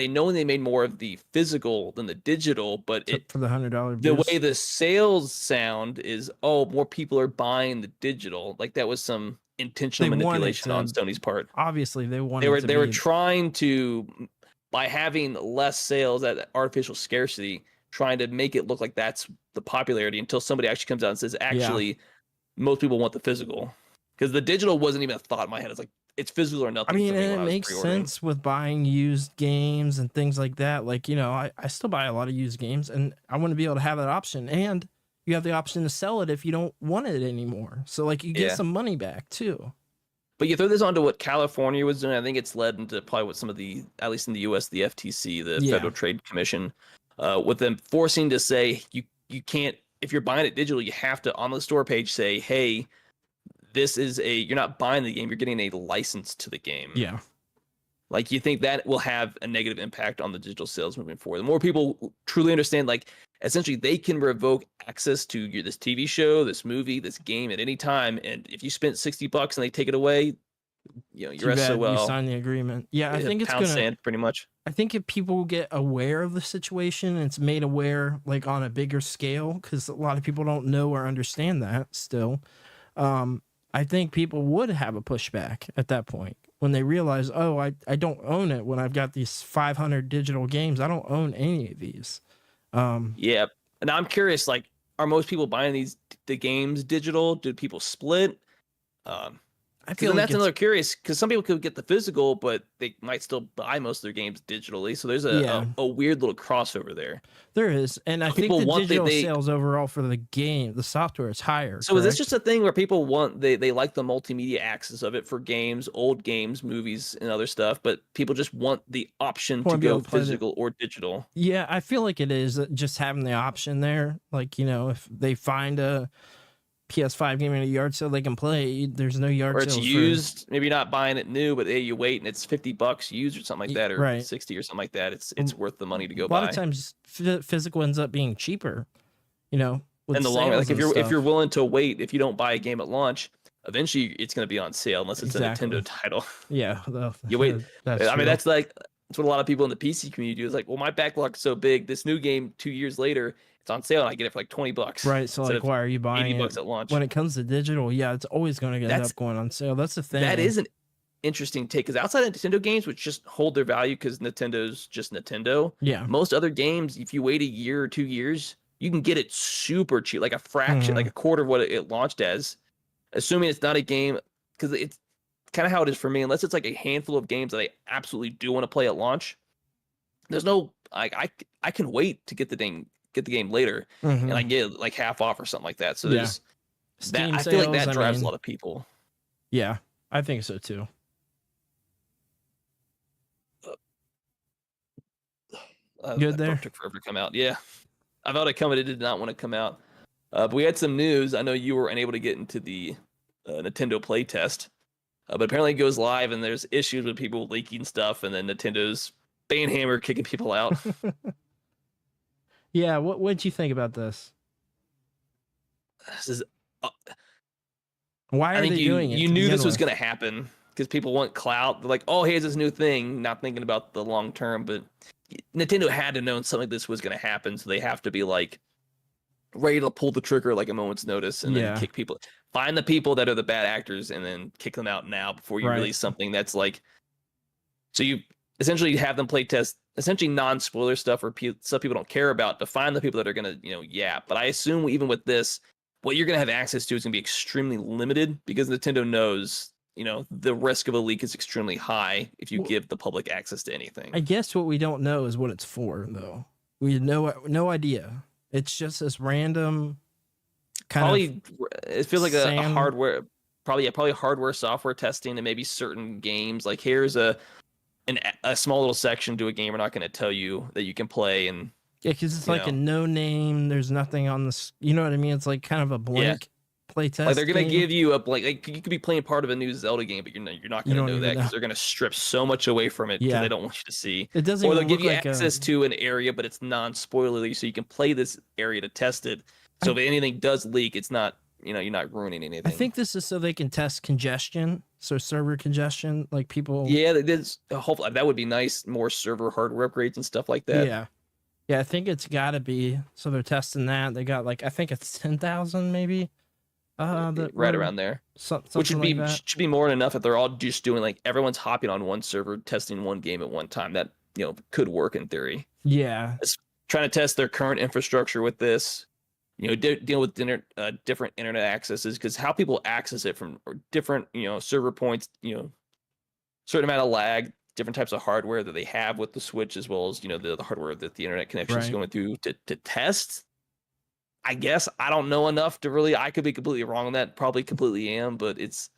know they made more of the physical than the digital, but for the $100 the boost. way the sales sound is, oh, more people are buying the digital. Like that was some intentional manipulation on Sony's part. Obviously, they were trying to, by having less sales, that artificial scarcity, trying to make it look like that's the popularity until somebody actually comes out and says, actually, most people want the physical. Because the digital wasn't even a thought in my head. It's like, it's physical or nothing. I mean, and it makes sense with buying used games and things like that. Like, you know, I still buy a lot of used games, and I want to be able to have that option. And you have the option to sell it if you don't want it anymore. So, like, you get some money back, too. But you throw this onto what California was doing, I think it's led into probably what some of the, at least in the U.S., the FTC, the Federal Trade Commission, with them forcing to say, you can't, if you're buying it digital, you have to, on the store page, say, hey, this is you're not buying the game, you're getting a license to the game. Yeah. Like, you think that will have a negative impact on the digital sales moving forward. The more people truly understand, like, essentially they can revoke access to this TV show, this movie, this game at any time. And if you spent $60 and they take it away, you know, you're SOL. You sign the agreement. Yeah, I think it's pound sand, pretty much. I think if people get aware of the situation, and it's made aware, like, on a bigger scale, because a lot of people don't know or understand that still. I think people would have a pushback at that point when they realize, oh, I don't own it when I've got these 500 digital games. I don't own any of these. Yeah. And I'm curious, like, are most people buying the games digital? Do people split? I feel like that's another curious, because some people could get the physical, but they might still buy most of their games digitally. So there's a weird little crossover there. There is, and I think the digital sales overall for the game, the software, is higher. So correct? Is this just a thing where people want they like the multimedia access of it for games, old games, movies, and other stuff, but people just want the option to go physical or digital? Yeah, I feel like it is just having the option there. Like, you know, if they find a PS5 game in a yard sale they can play, there's no yard sale. Or it's used, maybe not buying it new, but hey, you wait and it's $50 used or something like that, or 60 or something like that. It's worth the money to go buy. A lot of times physical ends up being cheaper, you know. In the long run, like if you're willing to wait, if you don't buy a game at launch, eventually it's going to be on sale unless it's a Nintendo title. Yeah, you wait. I mean, that's what a lot of people in the PC community do. Is like, well, my backlog's so big, this new game 2 years later, it's on sale and I get it for like $20. Right. So like, why are you buying $80 at launch? When it comes to digital, yeah, it's always going to end up going on sale. That's the thing. That is an interesting take, because outside of Nintendo games, which just hold their value because Nintendo's just Nintendo. Yeah. Most other games, if you wait a year or 2 years, you can get it super cheap, like a fraction, like a quarter of what it launched as, assuming it's not a game, because it's kind of how it is for me. Unless it's like a handful of games that I absolutely do want to play at launch, there's no I can wait to get the game later, and I get like half off or something like that. So there's that. I feel like that drives a lot of people. Yeah, I think so too. Good there. Took forever to come out. Yeah, I felt it coming. It did not want to come out. But we had some news. I know you were unable to get into the Nintendo play test, but apparently it goes live, and there's issues with people leaking stuff, and then Nintendo's banhammer kicking people out. Yeah, what'd you think about this? This is. Why are they doing it? You knew this was going to happen because people want clout. They're like, oh, here's this new thing, not thinking about the long term. But Nintendo had to know something like this was going to happen, so they have to be like ready to pull the trigger like a moment's notice, and then kick people. Find the people that are the bad actors, and then kick them out now before you release something that's like. So you essentially have them play test essentially non-spoiler stuff or stuff people don't care about to find the people that are going to, yap. But I assume even with this, what you're going to have access to is going to be extremely limited because Nintendo knows, the risk of a leak is extremely high if you give the public access to anything. I guess what we don't know is what it's for, though. We have no idea. It's just this random kind of. It feels like a hardware, probably hardware software testing, and maybe certain games. Like here's a small little section to a game we're not going to tell you that you can play, and because it's like a no name. There's nothing on this. You know what I mean? It's like kind of a blank play test. Like they're going to give you like you could be playing part of a new Zelda game, but you're not going to know that because they're going to strip so much away from it because they don't want you to see. It doesn't. Or they'll give you access to an area, but it's non-spoilerly, so you can play this area to test it. So if anything does leak, it's not you're not ruining anything. I think this is so they can test congestion, so server congestion, like people. Yeah, that is. Hopefully, that would be nice. More server hardware upgrades and stuff like that. Yeah, yeah. I think it's got to be. So they're testing that. They got like I think it's 10,000 maybe. Right around there. Which should be like should be more than enough if they're all just doing like everyone's hopping on one server, testing one game at one time. That could work in theory. Yeah. It's trying to test their current infrastructure with this. Deal with different internet accesses, because how people access it from different server points, certain amount of lag, different types of hardware that they have with the Switch, as well as the hardware that the internet connection is going through to test. I guess I don't know enough to really. I could be completely wrong on that. Probably completely am, but it's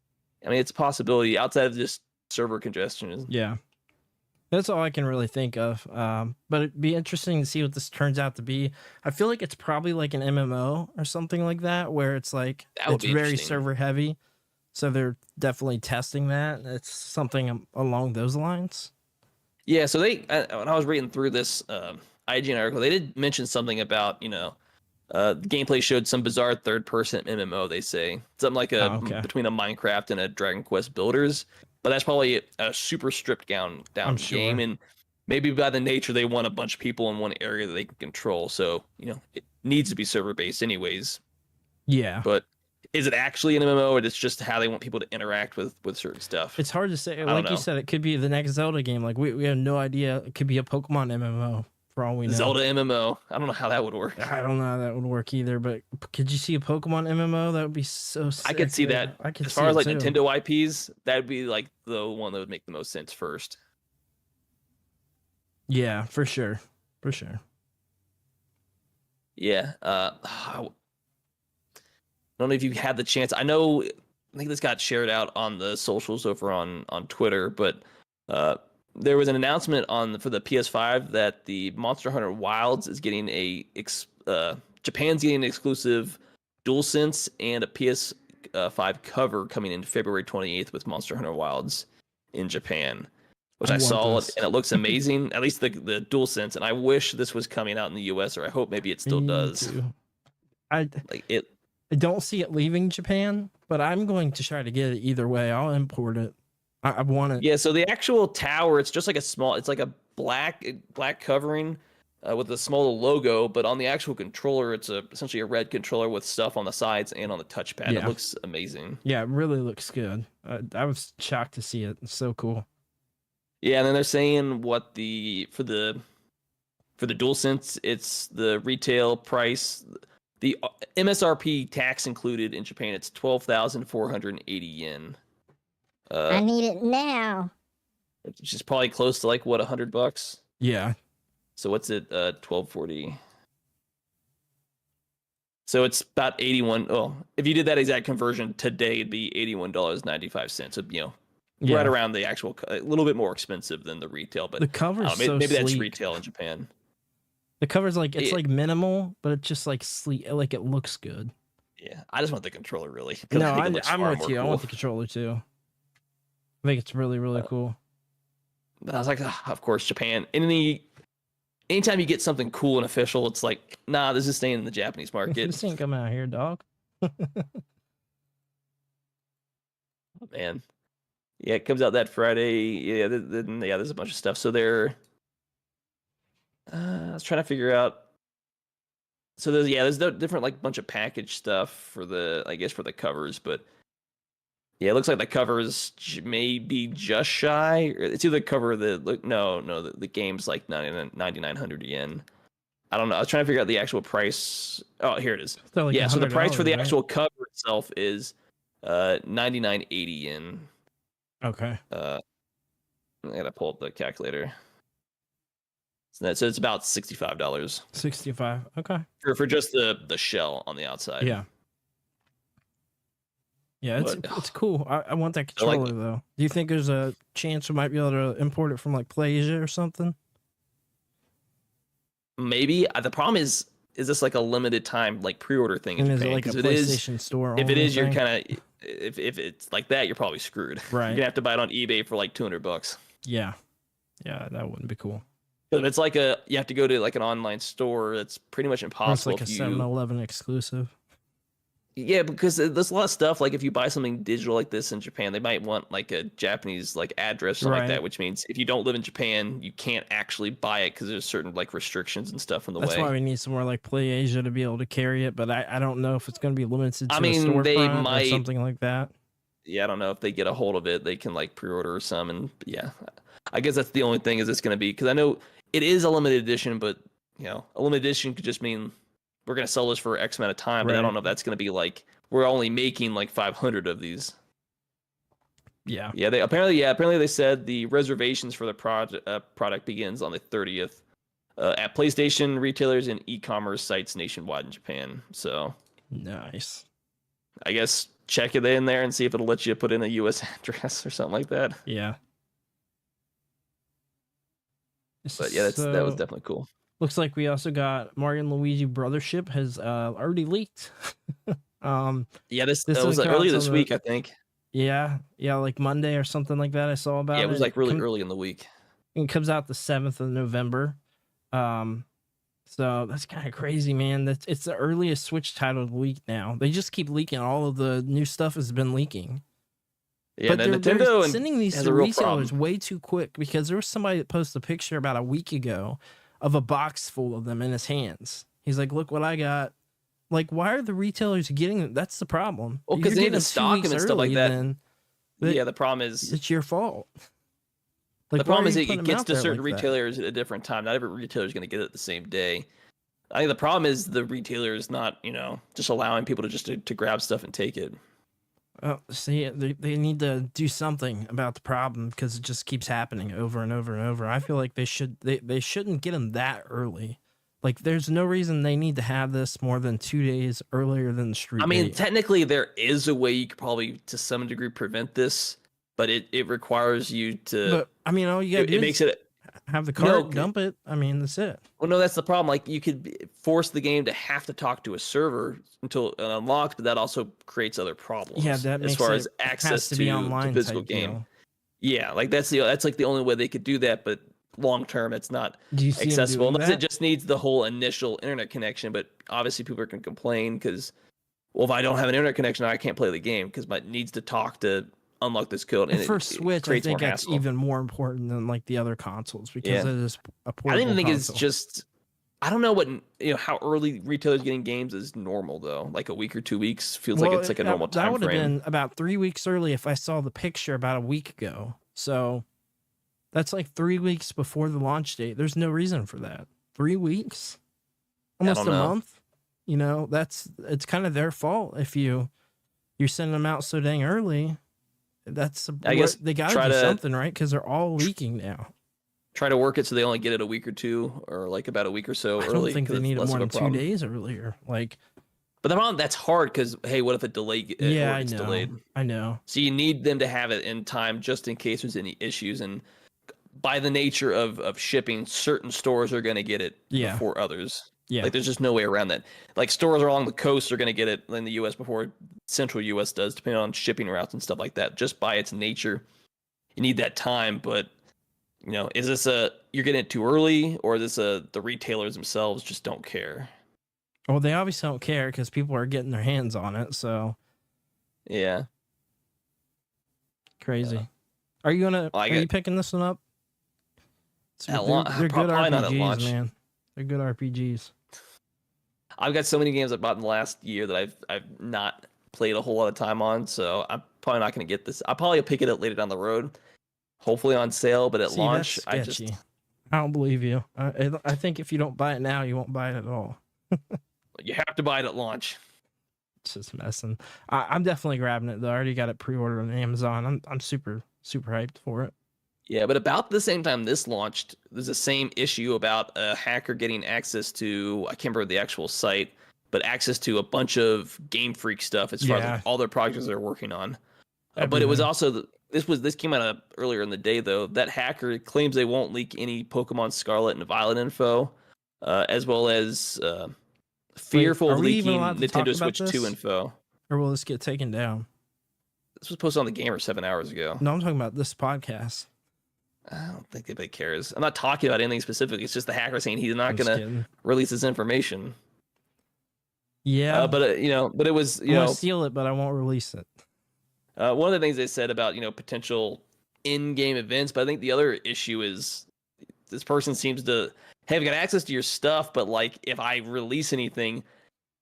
a possibility outside of just server congestion. Yeah. That's all I can really think of. But it'd be interesting to see what this turns out to be. I feel like it's probably like an MMO or something like that, where it's like it's very server heavy. So they're definitely testing that. It's something along those lines. Yeah. So when I was reading through this IGN article, they did mention something about the gameplay showed some bizarre third-person MMO. They say something like between a Minecraft and a Dragon Quest Builders. But that's probably a super stripped down game, and maybe by the nature they want a bunch of people in one area that they can control. So it needs to be server based, anyways. Yeah. But is it actually an MMO, or it's just how they want people to interact with certain stuff? It's hard to say. Like you said, it could be the next Zelda game. Like we have no idea. It could be a Pokemon MMO for all we know. Zelda MMO. I don't know how that would work. I don't know how that would work either. But could you see a Pokemon MMO? That would be so sick. I could see that. I could as far as like too. Nintendo IPs, that would be like the one that would make the most sense first. Yeah, for sure. For sure. Yeah. I don't know if you had the chance. I think this got shared out on the socials over on Twitter, but there was an announcement for the PS5 that the Monster Hunter Wilds is getting Japan's getting an exclusive DualSense and a PS5 cover coming in February 28th with Monster Hunter Wilds in Japan, which I saw and it looks amazing. At least the DualSense, and I wish this was coming out in the US, or I hope maybe it still does. I don't see it leaving Japan, but I'm going to try to get it either way. I'll import it. I want it. Yeah, so the actual tower, it's just like it's like a black covering with a small logo, but on the actual controller, it's essentially a red controller with stuff on the sides and on the touchpad. Yeah. It looks amazing. Yeah, it really looks good. I was shocked to see it. It's so cool. Yeah, and then they're saying for the DualSense, it's the retail price, the MSRP tax included in Japan, it's 12,480 yen. I need it now. Which is probably close to like what, $100? Yeah. So what's it? 1240. So it's about 81. Oh, if you did that exact conversion today, it'd be $81.95. So right around the actual, a little bit more expensive than the retail. But the cover's maybe so that's sleek. Retail in Japan. The cover's like like minimal, but it's just like sleek. Like it looks good. Yeah, I just want the controller really. No, I'm with you. Cool. I want the controller too. I think it's really, really cool. But I was like, of course, Japan. Anytime you get something cool and official, it's like, nah, this is staying in the Japanese market. This ain't coming out here, dog. Oh, man. Yeah, it comes out that Friday. Yeah, there's a bunch of stuff. So I was trying to figure out. So there's different like bunch of package stuff for the covers, but yeah, it looks like the covers may be just shy. It's either the cover of the game's like 9,900 yen. I don't know. I was trying to figure out the actual price. Oh, here it is. So like so the price for the right? actual cover itself is 9980 yen. Okay. I gotta pull up the calculator. So it's about $65. 65. Okay. For just the shell on the outside. Yeah. Yeah, it's cool. I want that controller though. Do you think there's a chance we might be able to import it from like 𝐿/Asia or something? Maybe. The problem is this like a limited time like pre-order thing in Japan? Is it like a PlayStation Store? If it is, you're kind of if it's like that, you're probably screwed. Right. You're gonna have to buy it on eBay for like $200. Yeah. Yeah, that wouldn't be cool. But if it's like you have to go to like an online store, that's pretty much impossible. It's like a 7-Eleven exclusive. Yeah, because there's a lot of stuff. Like if you buy something digital like this in Japan, they might want like a Japanese like address, something like Right. that. Which means if you don't live in Japan, you can't actually buy it because there's certain like restrictions and stuff in the That's way. why we need somewhere like Play Asia to be able to carry it, but I don't know if it's going to be limited to I mean, a they storefront or might. something like that. Yeah, I don't know if they get a hold of it, they can like pre-order some, and yeah, I guess that's the only thing is it's going to be because I know it is a limited edition, but you know, a limited edition could just mean we're going to sell this for X amount of time, but I Right. don't know if that's going to be like we're only making like 500 of these. Yeah. Yeah, apparently they said the reservations for the product begins on the 30th at PlayStation retailers and e-commerce sites nationwide in Japan. So Nice. I guess check it in there and see if it'll let you put in a US address or something like that. Yeah. But yeah, that was So, definitely cool. looks like we also got Mario and Luigi Brothership has already leaked. Yeah, this This was one like earlier comes this on the- week, I think. Yeah, like Monday or something like that. I saw about Yeah, it was like really Come- early in the week. It comes out the 7th of November. So that's kind of crazy, man. It's the earliest Switch title to leak now. They just keep leaking. All of the new stuff has been leaking. Yeah, But then they're Nintendo sending these has to a real retailers problem. way too quick because there was somebody that posted a picture about a week ago of a box full of them in his hands. He's like, "Look what I got." Like, why are the retailers getting them? That's the problem. Well, If 'cause you're they need getting to them 2 stock 'em weeks and stuff like early, that. then But- Yeah, the problem is it's your fault. Like, the problem why are is you it putting them gets out to there certain like that? retailers at a different time. Not every retailer is going to get it the same day. I think the problem is the retailer is not, just allowing people to just to grab stuff and take it. Oh, see, they need to do something about the problem because it just keeps happening over and over and over. I feel like they shouldn't get them that early. Like, there's no reason they need to have this more than 2 days earlier than the street I mean, date. technically, there is a way you could probably, to some degree, prevent this, but it requires you to. But I mean, all you gotta It, do it is makes it. have the No, cart, dump it. I mean, that's it. Well, no, that's the problem. Like, you could force the game to have to talk to a server until it unlocks, but that also creates other problems. Yeah, that as makes far it as has access to be online physical type game. deal. Yeah, like that's like the only way they could do that, but long term, it's not Do you see 'em accessible doing unless that? it just needs the whole initial internet connection. But obviously, people are going to complain because, well, if I don't have an internet connection, I can't play the game because it needs to talk to unlock this code. And it- for it Switch, I creates think more that's hassle. even more important than like the other consoles because Yeah. it is a I portable don't think console. it's just. I don't know what how early retailers getting games is normal though. Like a week or 2 weeks feels like it's like a normal that time would have frame. been about 3 weeks early if I saw the picture about a week ago. So that's like 3 weeks before the launch date. There's no reason for that. 3 weeks, almost a don't know. month. It's kind of their fault if you're sending them out so dang early. I guess they got try to do to- something, right? Because they're all leaking now. Try to work it so they only get it a week or two, or like about a week or so I early. don't think 'cause they it's need it less more of a than 2 problem. days earlier. Like, But the problem that's hard because hey, what if it yeah, it's I know. delayed? I know. So you need them to have it in time just in case there's any issues. And by the nature of shipping, certain stores are going to get it Yeah. before others. Yeah. Like there's just no way around that. Like stores along the coast are going to get it in the U.S. before Central U.S. does, depending on shipping routes and stuff like that. Just by its nature, you need that time. But is this you're getting it too early, or is this the retailers themselves just don't care? Well, they obviously don't care because people are getting their hands on it. So Yeah. crazy. Are you gonna? Well, Are you picking this one up? At launch- They're good probably not at RPGs, launch. man. They're good RPGs. I've got so many games I bought in the last year that I've not played a whole lot of time on, so I'm probably not going to get this. I'll probably pick it up later down the road, hopefully on sale. But at See, launch, that's sketchy. I don't believe you. I think if you don't buy it now, you won't buy it at all. you have to buy it at launch. It's just messing. I'm definitely grabbing it though. I already got it pre-ordered on Amazon. I'm super hyped for it. Yeah, but about the same time this launched, there's the same issue about a hacker getting access to, I can't remember the actual site, but access to a bunch of Game Freak stuff as far as Yeah. like, all their projects they're working on. But it was Everything. also this came out earlier in the day though. That hacker claims they won't leak any Pokemon Scarlet and Violet info, as well as fearful are of we even leaking allowed to talk Nintendo about Switch 2 this? info. Or will this get taken down? This was posted on the Gamer 7 hours ago. No, I'm talking about this podcast. I don't think anybody cares. I'm not talking about anything specific. It's just the hacker saying he's not I'm just going to kidding. release this information. Yeah, But you know, but it was, I want to steal it, but I won't release it. one of the things they said about, you know, potential in-game events, but I think the other issue is this person seems to have got access to your stuff, but like if I release anything,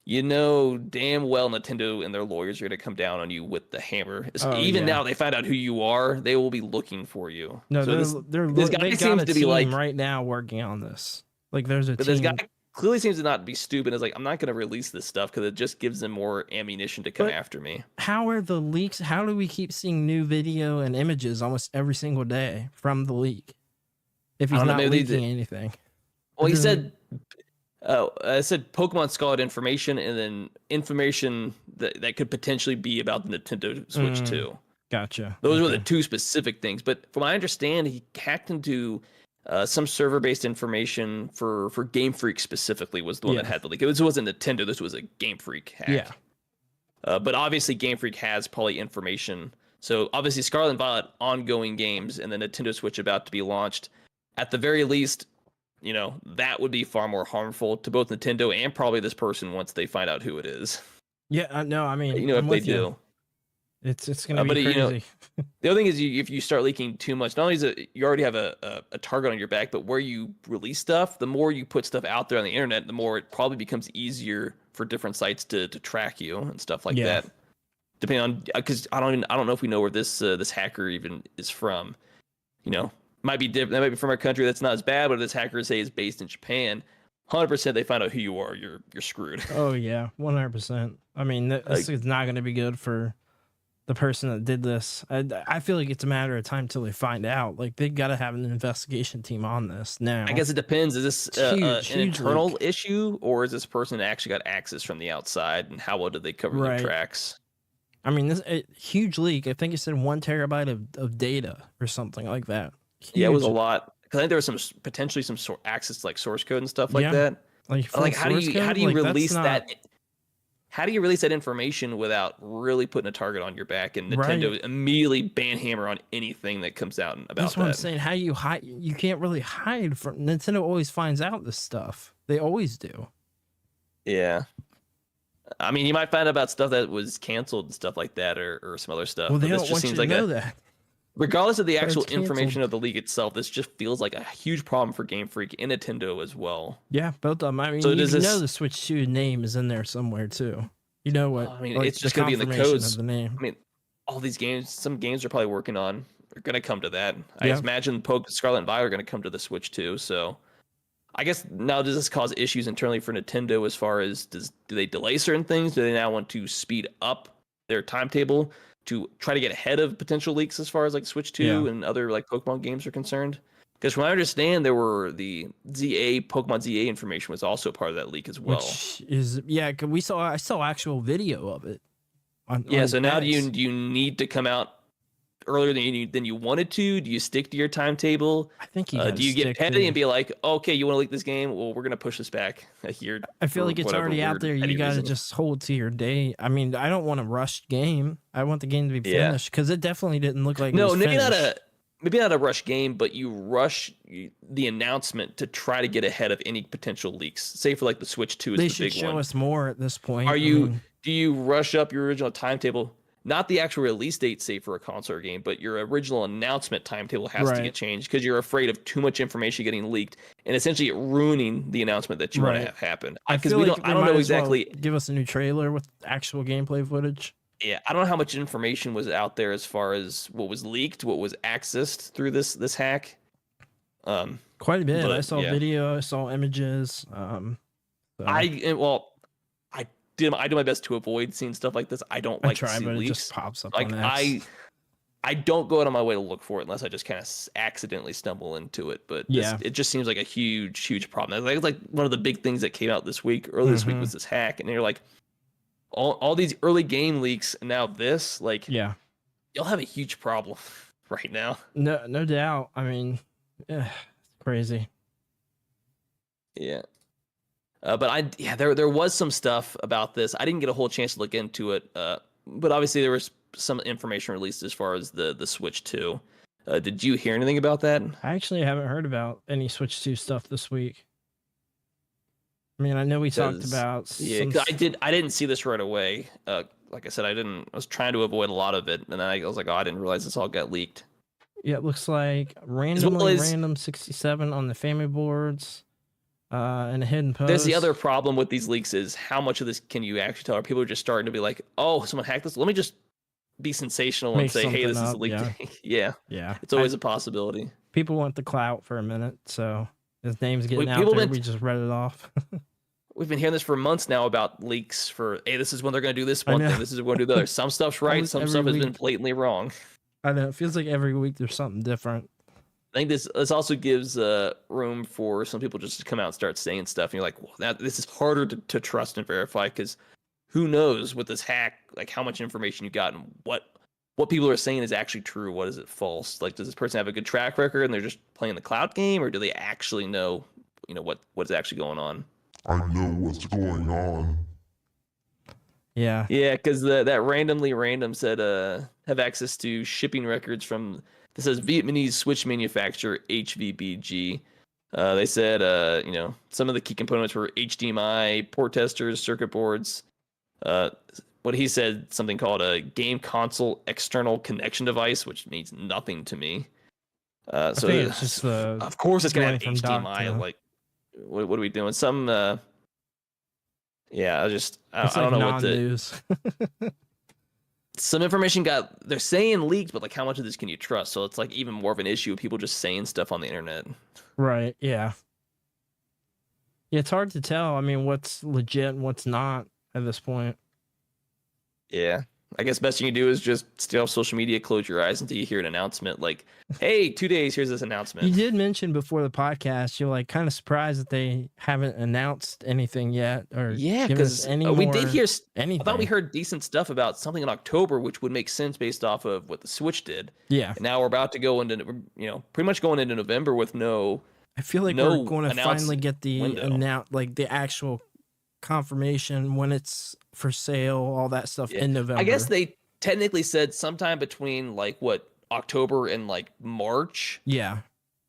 you know damn well Nintendo and their lawyers are going to come down on you with the hammer. Even now they find out who you are, they will be looking for you. No, so this guy they seems to be like right now working on this. Like there's a but team. this guy clearly seems to not be stupid. It's like, I'm not going to release this stuff because it just gives them more ammunition to come after me. How are the leaks? How do we keep seeing new video and images almost every single day from the leak? If he's not leaking anything. Well, he said, I said Pokemon Scarlet information, and then information that could potentially be about the Nintendo Switch 2. Gotcha. Those were the two specific things. But from what I understand, he hacked into some server-based information for Game Freak specifically was the one that had the leak. It wasn't Nintendo. This was a Game Freak hack. Yeah. But obviously, Game Freak has probably information. So obviously, Scarlet and Violet ongoing games, and the Nintendo Switch about to be launched. At the very least, you know, that would be far more harmful to both Nintendo and probably this person once they find out who it is. Yeah, no, I mean, you know, if they do, it's gonna be crazy. You know, the other thing is, if you start leaking too much, not only is it you already have a target on your back, but where you release stuff, the more you put stuff out there on the internet, the more it probably becomes easier for different sites to track you and stuff like that. Depending on, because I don't know if we know where this hacker even is from. You know. Might be different. That might be from our country. That's not as bad. But if this hacker say is based in Japan, 100% they find out who you are. You're screwed. Oh yeah, 100%. I mean, this is not going to be good for the person that did this. I feel like it's a matter of time till they find out. Like they got to have an investigation team on this now. I guess it depends. Is this an internal issue, or is this person actually got access from the outside? And how well did they cover their tracks? I mean, this huge leak. I think it said 1 terabyte of data or something like that. Huge. Yeah, it was a lot. Because I think there was some potentially some access to like source code and stuff like that. Like how do you release that? How do you release that information without really putting a target on your back and Nintendo immediately ban hammer on anything that comes out about that? That's what I'm saying. How do you hide? You can't really hide from Nintendo. Always finds out this stuff. They always do. Yeah. I mean, you might find out about stuff that was canceled and stuff like that, or some other stuff. Well, they don't want you to know that. Regardless of the actual information of the leak itself, this just feels like a huge problem for Game Freak and Nintendo as well. Yeah, both of them. I mean, so you know the Switch 2 name is in there somewhere too. You know what? I mean, it's just going to be in the codes. The name. I mean, all these games, some games they're probably working on are going to come to that. I imagine Scarlet and Violet are going to come to the Switch too. So I guess now does this cause issues internally for Nintendo as far as do they delay certain things? Do they now want to speed up their timetable to try to get ahead of potential leaks as far as like Switch 2 and other like Pokemon games are concerned? Because from what I understand, there were the Pokemon ZA information was also part of that leak as well. Which is, I saw actual video of it. So now do you need to come out earlier than you wanted to? Do you stick to your timetable? I think you do you get petty and be like, okay, you want to leak this game? Well, we're gonna push this back a year. I feel like it's already out there. You got to just hold to your day. I mean, I don't want a rushed game. I want the game to be finished because it definitely didn't look like maybe not a rush game, but you rush the announcement to try to get ahead of any potential leaks. Say for like the Switch 2 is the big one. They should show us more at this point. Do you rush up your original timetable? Not the actual release date, say for a console game, but your original announcement timetable has to get changed because you're afraid of too much information getting leaked and essentially ruining the announcement that you want to have happen. I don't know exactly. Give us a new trailer with actual gameplay footage. Yeah, I don't know how much information was out there as far as what was leaked, what was accessed through this hack. Quite a bit. I saw video, I saw images. I do my best to avoid seeing stuff like this. I don't like to see leaks. It just pops up like on X. I don't go out of my way to look for it unless I just kind of accidentally stumble into it. But it just seems like a huge problem. It's like one of the big things that came out this week. Earlier this week was this hack, and you're like, all these early game leaks, and now this, like, you'll have a huge problem right now. No doubt. I mean, it's crazy. Yeah. But there was some stuff about this. I didn't get a whole chance to look into it. But obviously there was some information released as far as the Switch 2. Did you hear anything about that? I actually haven't heard about any Switch 2 stuff this week. I mean, I know we talked 'Cause- about Yeah, some 'cause I didn't see this right away. Like I said, I was trying to avoid a lot of it, and then I was like, oh, I didn't realize this all got leaked. Yeah, it looks like as- random 67 on the family boards, and a hidden post. There's the other problem with these leaks is how much of this can you actually tell? Are people just starting to be like, oh, someone hacked this? Let me just be sensational and Make say, hey, something this is a up, leak. yeah. Yeah, Yeah, it's always a possibility. people want the clout for a minute, so his name's getting out people there. been- We just read it off. We've been hearing this for months now about leaks for, hey, this is when they're going to do this I one know. thing. This is when they do the other. Some stuff's right. Almost Some every stuff has been week. blatantly wrong. I know it feels like every week there's something different. I think this also gives room for some people just to come out and start saying stuff. And you're like, well, this is harder to trust and verify because who knows with this hack, like how much information you got and what people are saying is actually true. What is it false? Like, does this person have a good track record and they're just playing the cloud game, or do they actually know, what's actually going on? I know what's going on. Yeah, Yeah, because that randomly random said have access to shipping records from, this says Vietnamese switch manufacturer 𝐁𝐫𝐸𝐷. They said some of the key components were HDMI, port testers, circuit boards. What he said, something called a game console external connection device, which means nothing to me. I So think it's just the of course it's gonna have going from dock HDMI. to- Like, what are we doing? Some yeah, I it's don't like know what the non-news. some information they're saying leaked, but like how much of this can you trust? So it's like even more of an issue of people just saying stuff on the internet. Right, yeah. Yeah, it's hard to tell. I mean, what's legit and what's not at this point. Yeah. I guess best thing you can do is just stay off social media, close your eyes until you hear an announcement like, hey, 2 days, here's this announcement. You did mention before the podcast, you're like kind of surprised that they haven't announced anything yet, or Yeah, given us because any we more did hear anything. I thought we heard decent stuff about something in October, which would make sense based off of what the Switch did. Yeah, And now we're about to go into, pretty much going into November with no. I feel like no we're going to announced finally get the window. like the actual confirmation when it's for sale, all that stuff Yeah. in November. I guess they technically said sometime between October and March. Yeah,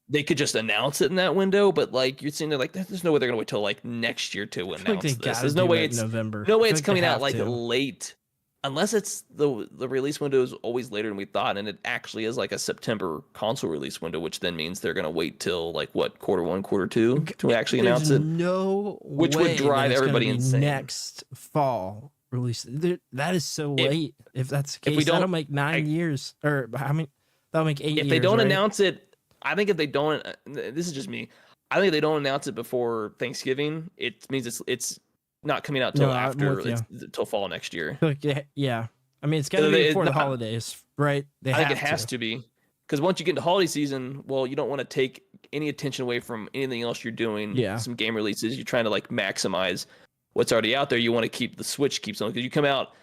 They could just announce it in that window, but you're seeing there there's no way they're gonna wait till next year to I feel like announce they this. gotta There's no do way it it's in November. no way I it's feel coming they out have to. late, unless it's the release window is always later than we thought, and it actually is a September console release window, which then means they're gonna wait till Q1, Q2 to actually announce There's it. No Which would way that drive it's gonna everybody be insane. Next fall release. That is so If- late. If that's the if we case, that'll don't- make 9 years, or how many? That'll make 8 years. If they don't right? announce it, I think if they don't, this is just me. I think if they don't announce it before Thanksgiving, it means it's not coming out till No, I'm after with you. till fall next year. Like, yeah. I mean, it's got to So be they- before the not- holidays, right? They I think have it has to be, because once you get into holiday season, well, you don't want to take any attention away from anything else you're doing. Yeah. Some game releases, you're trying to maximize what's already out there. You want to keep the Switch keeps on, because you come out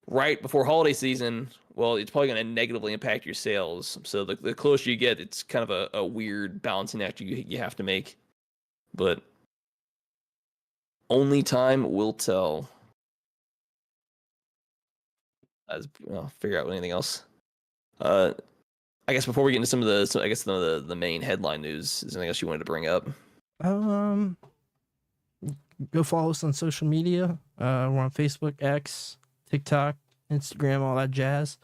right before holiday season. Well, it's probably going to negatively impact your sales. So the closer you get, it's kind of a weird balancing act you have to make. But only time will tell. I'll figure out anything else. I guess before we get into some of the main headline news, is there anything else you wanted to bring up? Go follow us on social media. We're on Facebook, X, TikTok, Instagram, all that jazz.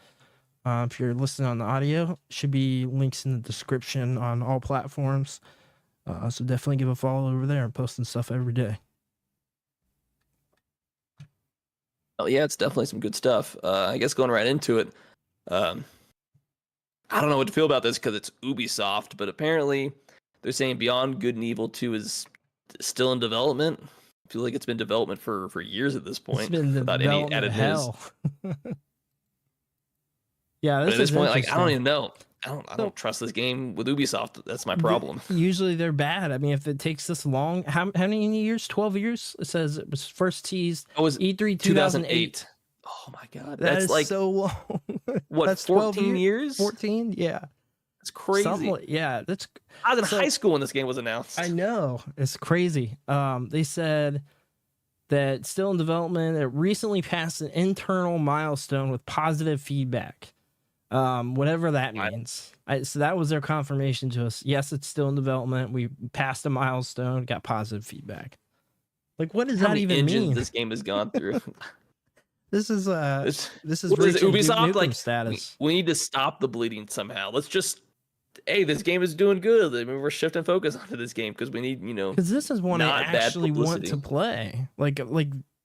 If you're listening on the audio, should be links in the description on all platforms. So definitely give a follow over there. I'm posting stuff every day. Oh yeah, it's definitely some good stuff. I guess going right into it, I don't know what to feel about this because it's Ubisoft, but apparently they're saying Beyond Good and Evil 2 is still in development. I feel like it's been in development for years at this point, It's been without any development added news. hell. Yeah, But at this point, I don't interesting. even know. I don't trust this game with Ubisoft. That's my problem. Usually they're bad. I mean, if it takes this long, how many years? 12 years? It says it was first teased It was E3 2008. Oh my god, That that's is so long. what, That's 12 14 years? 14? Yeah. That's crazy. Yeah, that's I was in so- high school when this game was announced. I know. It's crazy. They said that still in development. It recently passed an internal milestone with positive feedback. Whatever that means. So that was their confirmation to us. Yes, it's still in development. We passed a milestone, got positive feedback. Like, what does How that many even engines mean? this game has gone through. This is What is reaching Duke Ubisoft Nukem like? status. We need to stop the bleeding somehow. Let's just, hey, this game is doing good. I mean, we're shifting focus onto this game because we need, Because this is one I not bad actually want publicity. to play. Like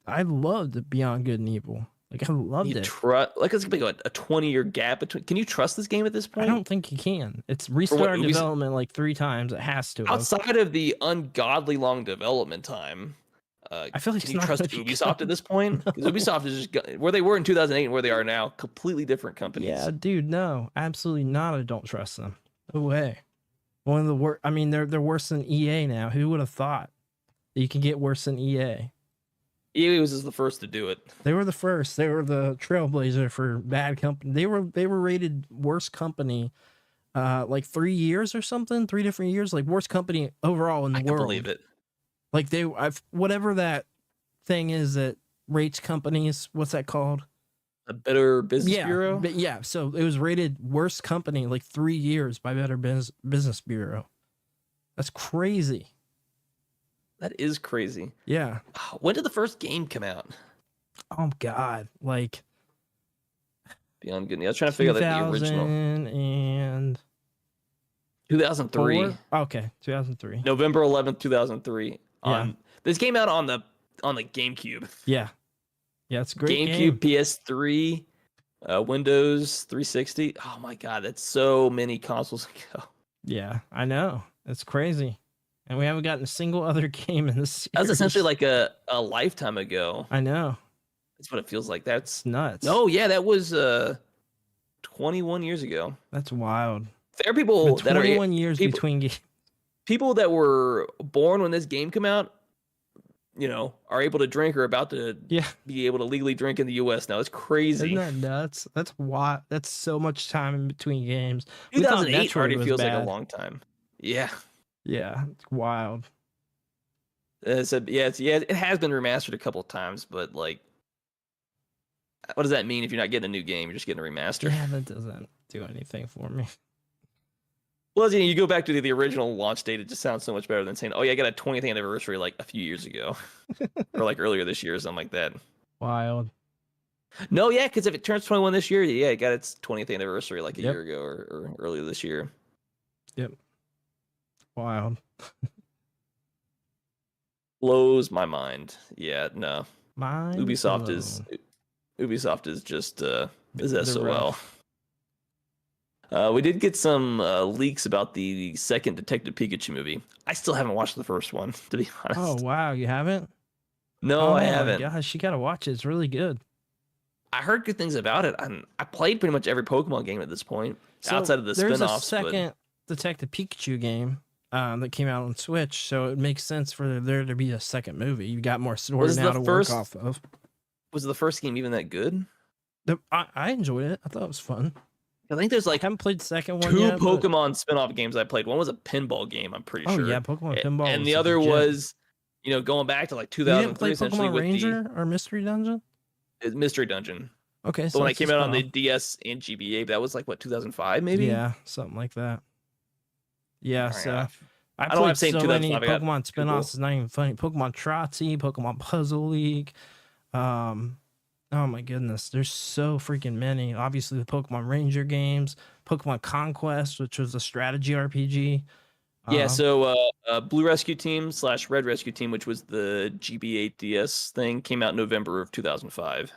I loved Beyond Good and Evil. Like I loved You it. like it's gonna be a 20-year gap between. Can you trust this game at this I point? don't think you can. It's restarted Ubisoft- development like 3 times. It has to. have. Outside of the ungodly long development time, I feel like can it's you not trust gonna be Ubisoft at this point? Because Ubisoft is just where they were in 2008 and where they are now, completely different companies. Yeah, dude, no, absolutely not. I don't trust them. No way. One of the worst. I mean, they're worse than EA now. Who would have thought that you can get worse than EA? EA was just the first to do it. They were the first. They were the trailblazer for bad company. They were rated worst company, like 3 years or something. 3 different years, like worst company overall in the I can world. believe it. Like whatever that thing is that rates companies. What's that called? A Better Business Bureau. But yeah, so it was rated worst company like 3 years by Better Business Bureau. That's crazy. That is crazy. Yeah. When did the first game come out? Oh God. Like Beyond Good. I was trying to figure out like, the original. 2003. Okay, 2003. November 11th, 2003. Yeah. This came out on the GameCube. Yeah. Yeah, it's a great GameCube, game. PS3, Windows 360. Oh my God, that's so many consoles ago. Yeah, I know. It's crazy. And we haven't gotten a single other game in this series. That was essentially like a lifetime ago. I know. That's what it feels like. That's It's nuts. no, yeah, that was 21 years ago. That's wild. There are people Been that are 21 years people- between games. people that were born when this game came out, are able to drink or about to Yeah. be able to legally drink in the U.S. now. It's crazy. Isn't that nuts? That's wild. That's so much time in between games. We thought 2008 Metroid already was feels like bad. a long time. Yeah. Yeah, it's wild. It has been remastered a couple of times, but like, what does that mean if you're not getting a new game? You're just getting a remaster. Yeah, that doesn't do anything for me. Well, you go back to the original launch date, it just sounds so much better than saying, "Oh yeah, I got a 20th anniversary like a few years ago, or like earlier this year or something like that." Wild. No, yeah, because if it turns 21 this year, yeah, it got its 20th anniversary like a Yep. year ago or earlier this year. Wild. Blows my mind. Yeah, no. Mind Ubisoft is just They're SOL. rough. We did get some leaks about the second Detective Pikachu movie. I still haven't watched the first one, to be honest. Oh wow, you haven't? No, oh I haven't. My gosh, you gotta watch it. It's really good. I heard good things about it. I played pretty much every Pokemon game at this point, So outside of the there's spin-offs. a second Detective Pikachu game that came out on Switch, so it makes sense for there to be a second movie. You got more story Was now the to first- work off of. Was the first game even that good? I enjoyed it. I thought it was fun. I think there's I like haven't played the second one two yet. but- Pokemon spin-off games I played. One was a pinball game, I'm pretty Oh sure. yeah, Pokemon Pinball. And was the other legit. was, going back to like You didn't 2003 play essentially Pokemon with Ranger or Mystery Dungeon? the Mystery Dungeon. Okay, The one that it's came a out on the spin-off. DS and GBA, but that was like what 2005 maybe. Yeah, something like that. Yeah, Alright, so I I don't played have seen so many 2005, I got Pokemon spin-offs. It's not even funny. Pokemon Trotsy, Pokemon Puzzle League. Oh my goodness, there's so freaking many. Obviously, the Pokemon Ranger games, Pokemon Conquest, which was a strategy RPG. Yeah, so Blue Rescue Team / Red Rescue Team, which was the GBA DS thing, came out in November of 2005.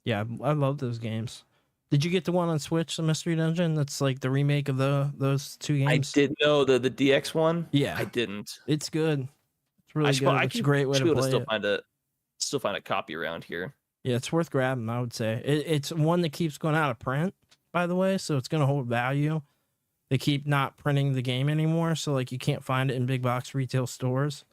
Yeah, I love those games. Did you get the one on Switch, the Mystery Dungeon? That's like the remake of those two games. I did know the DX one. Yeah, I didn't. it's good. It's really should, good. I It's a can- great way should to be able play it. still find a copy around here. Yeah, it's worth grabbing, I would say. It's one that keeps going out of print, by the way, so it's going to hold value. They keep not printing the game anymore, so like you can't find it in big box retail stores.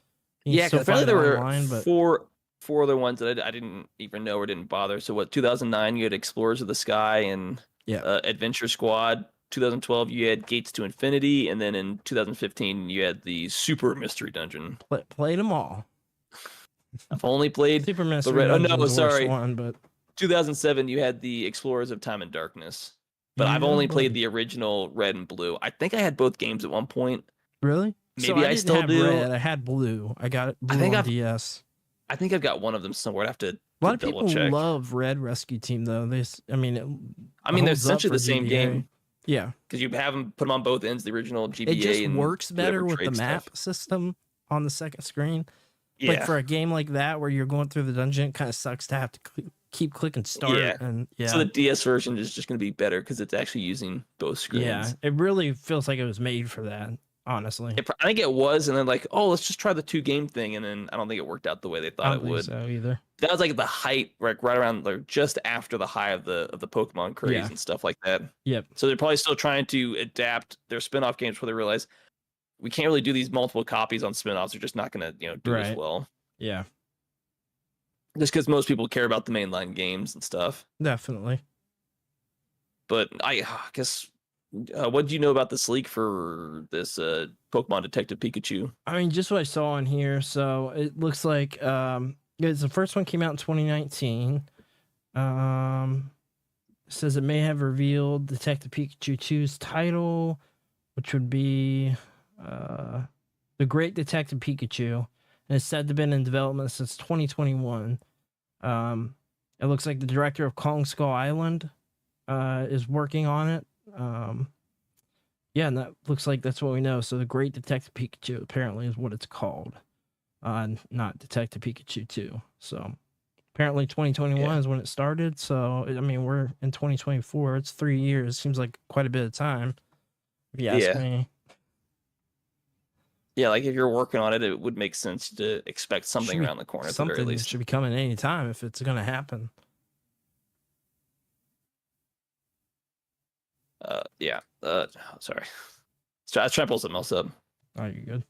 You can Yeah, still because apparently find there it were online, but four other ones that I didn't even know or didn't bother. So what? 2009 you had Explorers of the Sky and Yeah. Adventure Squad. 2012 you had Gates to Infinity, and then in 2015 you had the Super Mystery Dungeon. played them all. I've only played Super Mystery red- oh, no, Dungeon's the worst sorry. one, but 2007 you had the Explorers of Time and Darkness. But Yeah, I've only but- played the original Red and Blue. I think I had both games at one point. really? So Maybe I I didn't still have do. red. I had blue. I got it blue think on I've- DS. I think I've got one of them somewhere. I'd have to A lot of double people check. love Red Rescue Team though. I mean, they're holds up essentially for the same GBA. game Yeah, because you have them put them on both ends, the original GBA. it just and works better whatever with the trade map stuff. system on the second screen. Yeah, Like for a game like that where you're going through the dungeon, it kind of sucks to have to keep clicking start. Yeah. And So the DS version is just going to be better because it's actually using both screens. yeah, it really feels like it was made for that. Honestly, I think it was, and then like, oh, let's just try the 2-game thing, and then I don't think it worked out the way they I thought don't it think would. so either. That was like the height, like right around, like just after the high of the Pokemon craze Yeah. and stuff like that. Yep. So they're probably still trying to adapt their spin-off games before they realize we can't really do these multiple copies on spin-offs. They're just not going to, do as Right. well. Yeah, Just because most people care about the mainline games and stuff. definitely. But I guess, what do you know about this leak for this Pokemon Detective Pikachu? I mean, just what I saw in here. So it looks like the first one came out in 2019. It says it may have revealed Detective Pikachu 2's title, which would be The Great Detective Pikachu, and it's said to have been in development since 2021. It looks like the director of Kong Skull Island is working on it. Yeah, and that looks like that's what we know. So the Great Detective Pikachu apparently is what it's called, not Detective Pikachu 2. So apparently 2021 is when it started. So I mean, we're in 2024. It's 3 years. Seems like quite a bit of time, if you ask me. Yeah, like if you're working on it, it would make sense to expect something Should be around the corner at the very Something least. should be coming any time if it's going to happen. Sorry. So I was trying to pull something else up. Oh, you're good.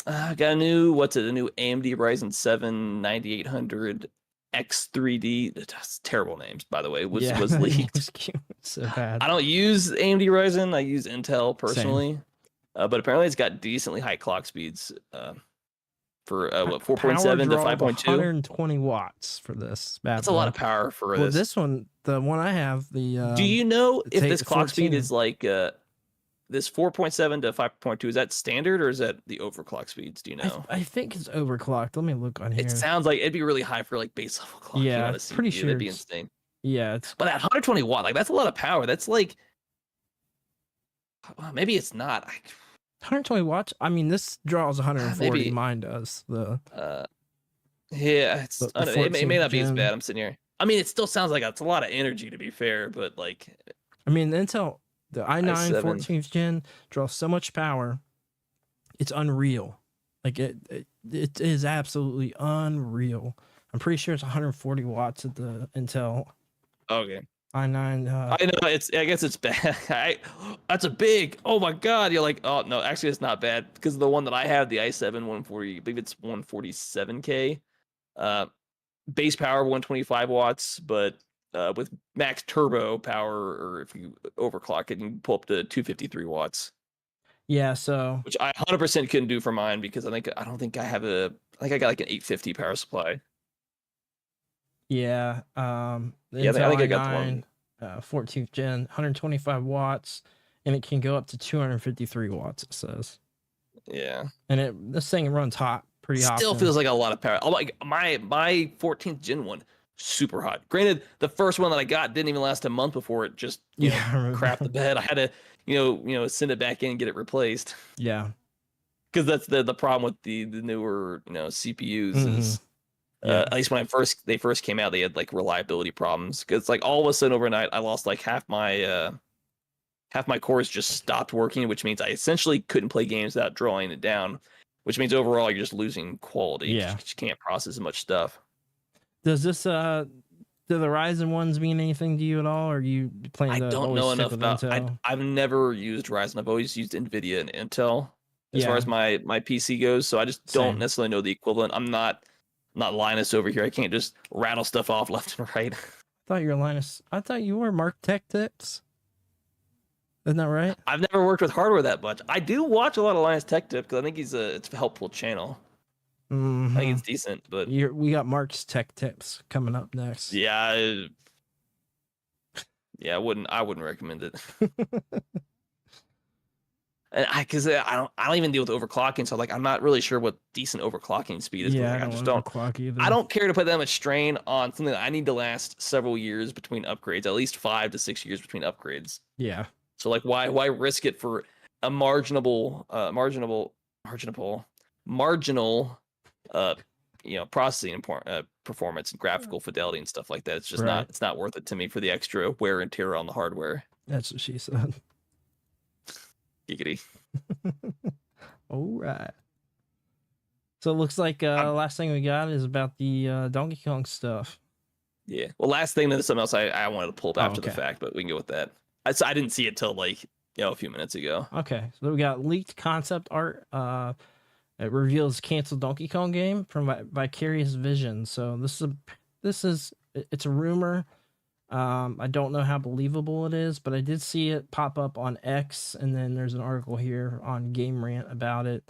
I got a new AMD Ryzen 7 9800 X3D. That's terrible names, by the way. Was leaked. It's cute. It's so bad. I don't use AMD Ryzen. I use Intel personally. But apparently it's got decently high clock speeds. For 4.7 to 5.2. 120 watts for this. That's a lot of power for Well, this. this one, the one I have, the Do you know if take this the clock speed 14. is like this 4.7 to 5.2? Is that standard or is that the overclock speeds? Do you know? I think it's overclocked. Let me look on here. It sounds like it'd be really high for like base level clock. Yeah, on a it's pretty CPU. sure That'd be it's- insane. Yeah, it's But at 120 watt, like that's a lot of power. That's like maybe it's not. 120 watts. I mean, this draws 140. Maybe. Mine does. The Yeah, it's The I don't know, it may 14th not be as gen. bad. I'm sitting here. I mean, it still sounds like it's a lot of energy to be fair, but like I mean, the Intel, the i9 i7. 14th gen draws so much power. It's unreal. Like it is absolutely unreal. I'm pretty sure it's 140 watts at the Intel okay. i9. I know I guess it's bad. That's a big. Oh my god! You're like, oh no, actually it's not bad because the one that I have, the i7 140, I believe it's 147K. Base power 125 watts, but with max turbo power, or if you overclock it, you can pull up to 253 watts, Yeah, so which I 100% couldn't do for mine because I don't think I have I think I got like an 850 power supply. yeah, the Yeah, I Intel think I got the i9, one. 14th gen, 125 watts, and it can go up to 253 watts. It says, Yeah. and this thing runs hot pretty Still often. feels like a lot of power. Oh my 14th gen one, super hot. Granted, the first one that I got didn't even last a month before it just Yeah, I remember. crapped the bed. I had to send it back in and get it replaced Yeah, because that's the problem with the newer CPUs is Yeah. at least when they first came out, they had like reliability problems because like all of a sudden overnight I lost like half my cores just stopped working, which means I essentially couldn't play games without drawing it down, which means overall you're just losing quality. Yeah. You can't process as much stuff. Does this do the Ryzen ones mean anything to you at all? Or are you planning I to don't always know stick enough with about. Intel? I've never used Ryzen. I've always used NVIDIA and Intel as Yeah. far as my PC goes. So I just don't Same. necessarily know the equivalent. I'm not Linus over here. I can't just rattle stuff off left and right. I thought you were Linus. I thought you were Mark Tech Tips. Isn't that right? I've never worked with hardware that much. I do watch a lot of Linus Tech Tip because I think it's a helpful channel. I Mhm. think it's decent, but We got Mark's Tech Tips coming up next. yeah, I wouldn't recommend it. And I don't even deal with overclocking, so like I'm not really sure what decent overclocking speed is. Yeah, Like, I I just don't don't. overclock either. I don't care to put that much strain on something that I need to last several years between upgrades, at least 5 to 6 years between upgrades. Yeah. So like, why risk it for a marginal, processing performance and graphical fidelity and stuff like that? It's just Right. it's not worth it to me for the extra wear and tear on the hardware. That's what she said. Giggity. All right. So it looks like last thing we got is about the Donkey Kong stuff. Yeah. Well, last thing, there's something else I wanted to pull up after the okay. fact, but we can go with that. I didn't see it till like a few minutes ago. Okay, so we got leaked concept art. It reveals canceled Donkey Kong game from Vicarious Vision. So it's a rumor. I don't know how believable it is, but I did see it pop up on X, and then there's an article here on Game Rant about it.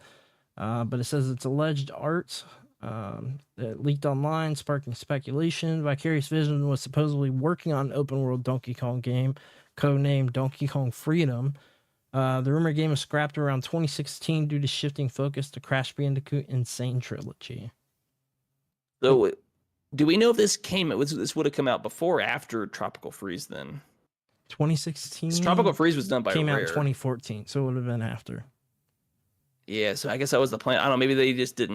But it says it's alleged art that leaked online, sparking speculation. Vicarious Vision was supposedly working on an open world Donkey Kong game, codenamed Donkey Kong Freedom. The rumored game was scrapped around 2016 due to shifting focus to Crash Bandicoot Insane Trilogy. So, do we know if this would have come out before or after Tropical Freeze then? 2016. Tropical Freeze was done by came out in Rare. 2014, so it would have been after. Yeah, so I guess that was the plan. I don't know, maybe they just did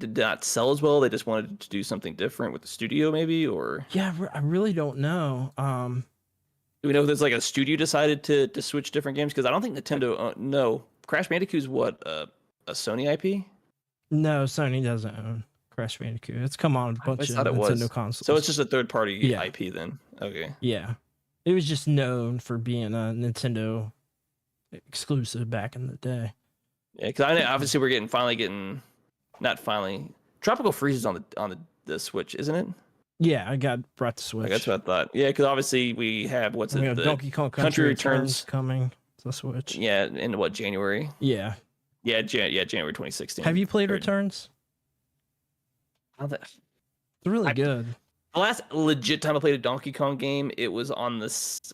not sell as well. They just wanted to do something different with the studio, maybe, or Yeah, I really don't know. do we know if there's like a studio decided to switch different games? Because I don't think Nintendo. No, Crash Bandicoot's what a Sony IP. No, Sony doesn't own Crash Bandicoot. It's come on a bunch of Nintendo consoles. So it's just a third party Yeah. IP then. Okay. Yeah, it was just known for being a Nintendo exclusive back in the day. Yeah, because obviously we're Tropical Freeze is on the Switch, isn't it? Yeah, I got brought to Switch. Like, that's what I thought. Yeah, because obviously we have We have the Donkey Kong Country Country Returns. coming to the Switch. Yeah, in what, January? Yeah. Yeah, January 2016. Have you played Or- Returns? The It's really good. last legit time I played a Donkey Kong game, it was on I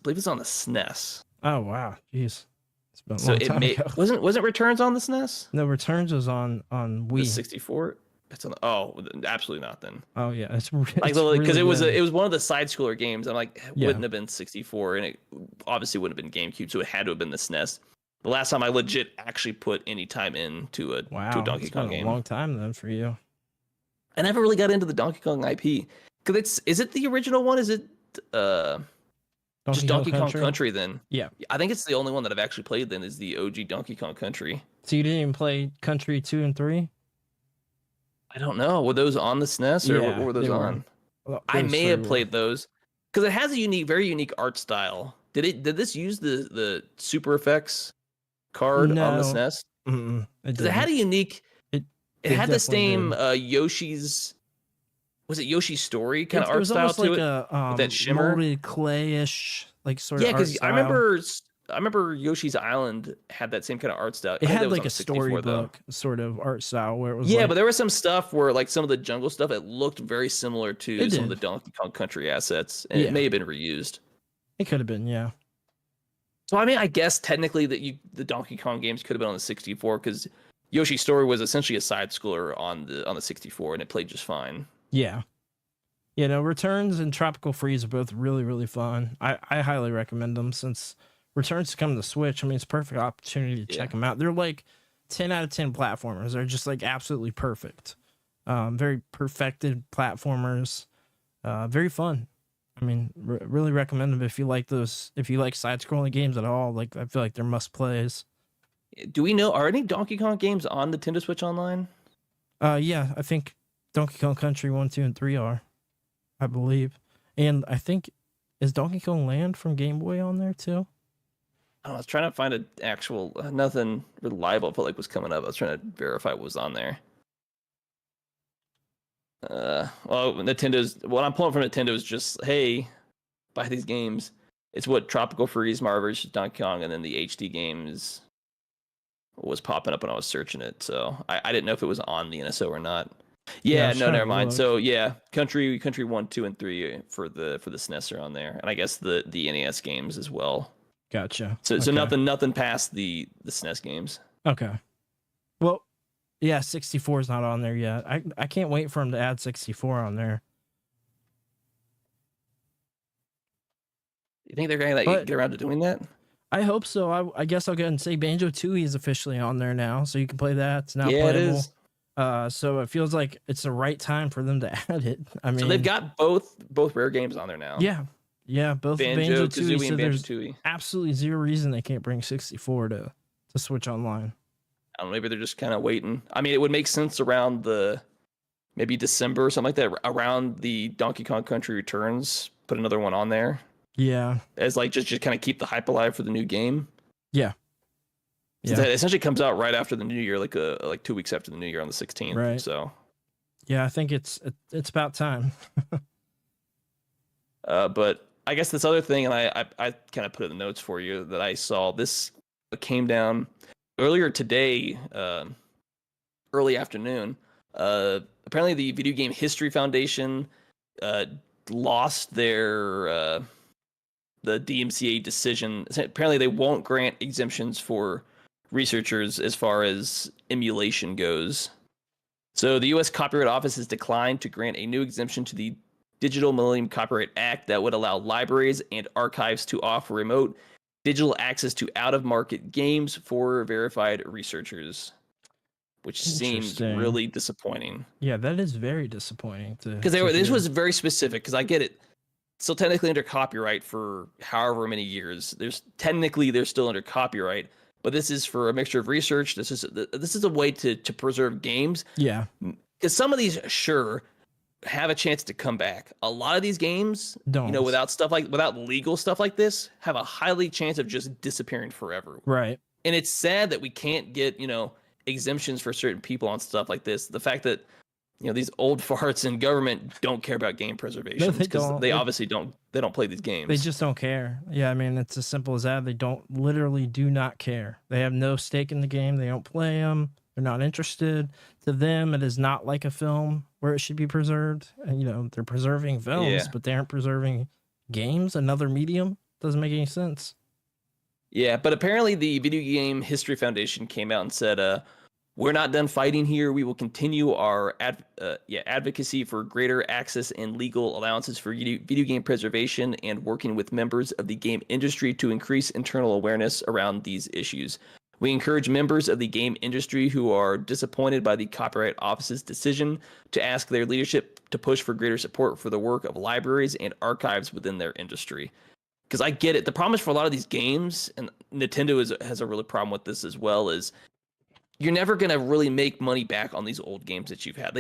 believe it's on the SNES. Oh wow, jeez. It's been a So long time ago. wasn't Returns on the SNES? No, Returns was on The Wii. 64. It's on. Absolutely not then. Oh yeah, it's Like because because it was one of the side scroller games. I'm like, it Yeah. wouldn't have been 64, and it obviously wouldn't have been GameCube, so it had to have been the SNES. The last time I legit actually put any time into a Donkey it's Kong been game. a long time then for you. I never really got into the Donkey Kong IP. Because is it the original one? Is it just Donkey Kong Country then? Yeah. I think it's the only one that I've actually played then is the OG Donkey Kong Country. So you didn't even play Country 2 and 3? I don't know. Were those on the SNES or Yeah, what were those they were. on? Well, I those may three have were. played those because it has a very unique art style. Did this use the Super Effects card on the No. SNES? Mm-mm, Because it had a unique. It had the definitely same Yoshi's. Was it Yoshi's Story kind of It art was style almost to like it? a that shimmer? molded clayish like sort Yeah, of art because style. I remember Yoshi's Island had that same kind of art style. It I think had that was like on a 64 though. storybook sort of art style where it was Yeah, like, but there was some stuff where like some of the jungle stuff it looked very similar to It some of did. the Donkey Kong Country assets, and Yeah. it may have been reused. it could have been, yeah. So I mean, I guess technically the Donkey Kong games could have been on the 64 because Yoshi's Story was essentially a side scroller on the 64, and it played just fine. Yeah. You know, Returns and Tropical Freeze are both really, really fun. I highly recommend them since Returns to come to the Switch. I mean, it's a perfect opportunity to check them out. They're like 10 out of 10 platformers. They're just like absolutely perfect. Very perfected platformers. Very fun. I mean, really recommend them if you like side-scrolling games at all. Like, I feel like they're must-plays. Do we know, are any Donkey Kong games on Nintendo Switch Online? Yeah, I think Donkey Kong Country 1, 2, and 3 are, I believe. And I think, is Donkey Kong Land from Game Boy on there too? I was trying to find an actual, nothing reliable I felt like was coming up. I was trying to verify what was on there. What I'm pulling from Nintendo is just, hey, buy these games. It's what Tropical Freeze, Mario vs. Donkey Kong, and then the HD games was popping up when I was searching it. So I didn't know if it was on the NSO or not. Yeah, no, never mind. So yeah, Country 1, 2, and 3 for the SNES are on there, and I guess the NES games as well. Gotcha. So Okay. nothing past the SNES games. Okay. Well, yeah, 64 is not on there yet. I can't wait for him to add 64 on there. You think they're going to get around to doing that? I hope so. I guess I'll go ahead and say Banjo-Tooie is officially on there now, so you can play that. It's now playable. It is. So it feels like it's the right time for them to add it. I mean, so they've got both Rare games on there now. Yeah, both Banjo-Kazooie Banjo-Tooie. So and there's Banjo-Tooie. absolutely zero reason they can't bring 64 to Switch Online. I don't know, maybe they're just kind of waiting. I mean, it would make sense around maybe December or something like that, around the Donkey Kong Country Returns, put another one on there. Yeah. As like just kind of keep the hype alive for the new game. Yeah. Yeah. That essentially comes out right after the new year, like 2 weeks after the new year on the 16th. Right. So yeah, I think it's about time. But I guess this other thing, and I kind of put it in the notes for you, that I saw this came down earlier today, early afternoon. Apparently the Video Game History Foundation lost their the DMCA decision. Apparently they won't grant exemptions for researchers as far as emulation goes. So the U.S. Copyright Office has declined to grant a new exemption to the Digital Millennium Copyright Act that would allow libraries and archives to offer remote digital access to out-of-market games for verified researchers, which seems really disappointing. Yeah, that is very disappointing. Because this was very specific, because I get it. Still technically under copyright for however many years. They're still under copyright, but this is for a mixture of research. This is a way to preserve games. Yeah. Because some of these, sure, have a chance to come back. A lot of these games, don't. Without legal stuff like this, have a highly chance of just disappearing forever. Right. And it's sad that we can't get, exemptions for certain people on stuff like this. The fact that, these old farts in government don't care about game preservation, because they obviously don't play these games. They just don't care. Yeah, I mean, it's as simple as that. They literally do not care. They have no stake in the game. They don't play them. They're not interested. To them, it is not like a film where it should be preserved. And, they're preserving films, but they aren't preserving games, another medium. Doesn't make any sense. Yeah, but apparently the Video Game History Foundation came out and said, we're not done fighting here. We will continue our advocacy for greater access and legal allowances for video game preservation, and working with members of the game industry to increase internal awareness around these issues. We encourage members of the game industry who are disappointed by the Copyright Office's decision to ask their leadership to push for greater support for the work of libraries and archives within their industry. Because I get it. The problem is for a lot of these games, and Nintendo has a really problem with this as well, is you're never going to really make money back on these old games that you've had.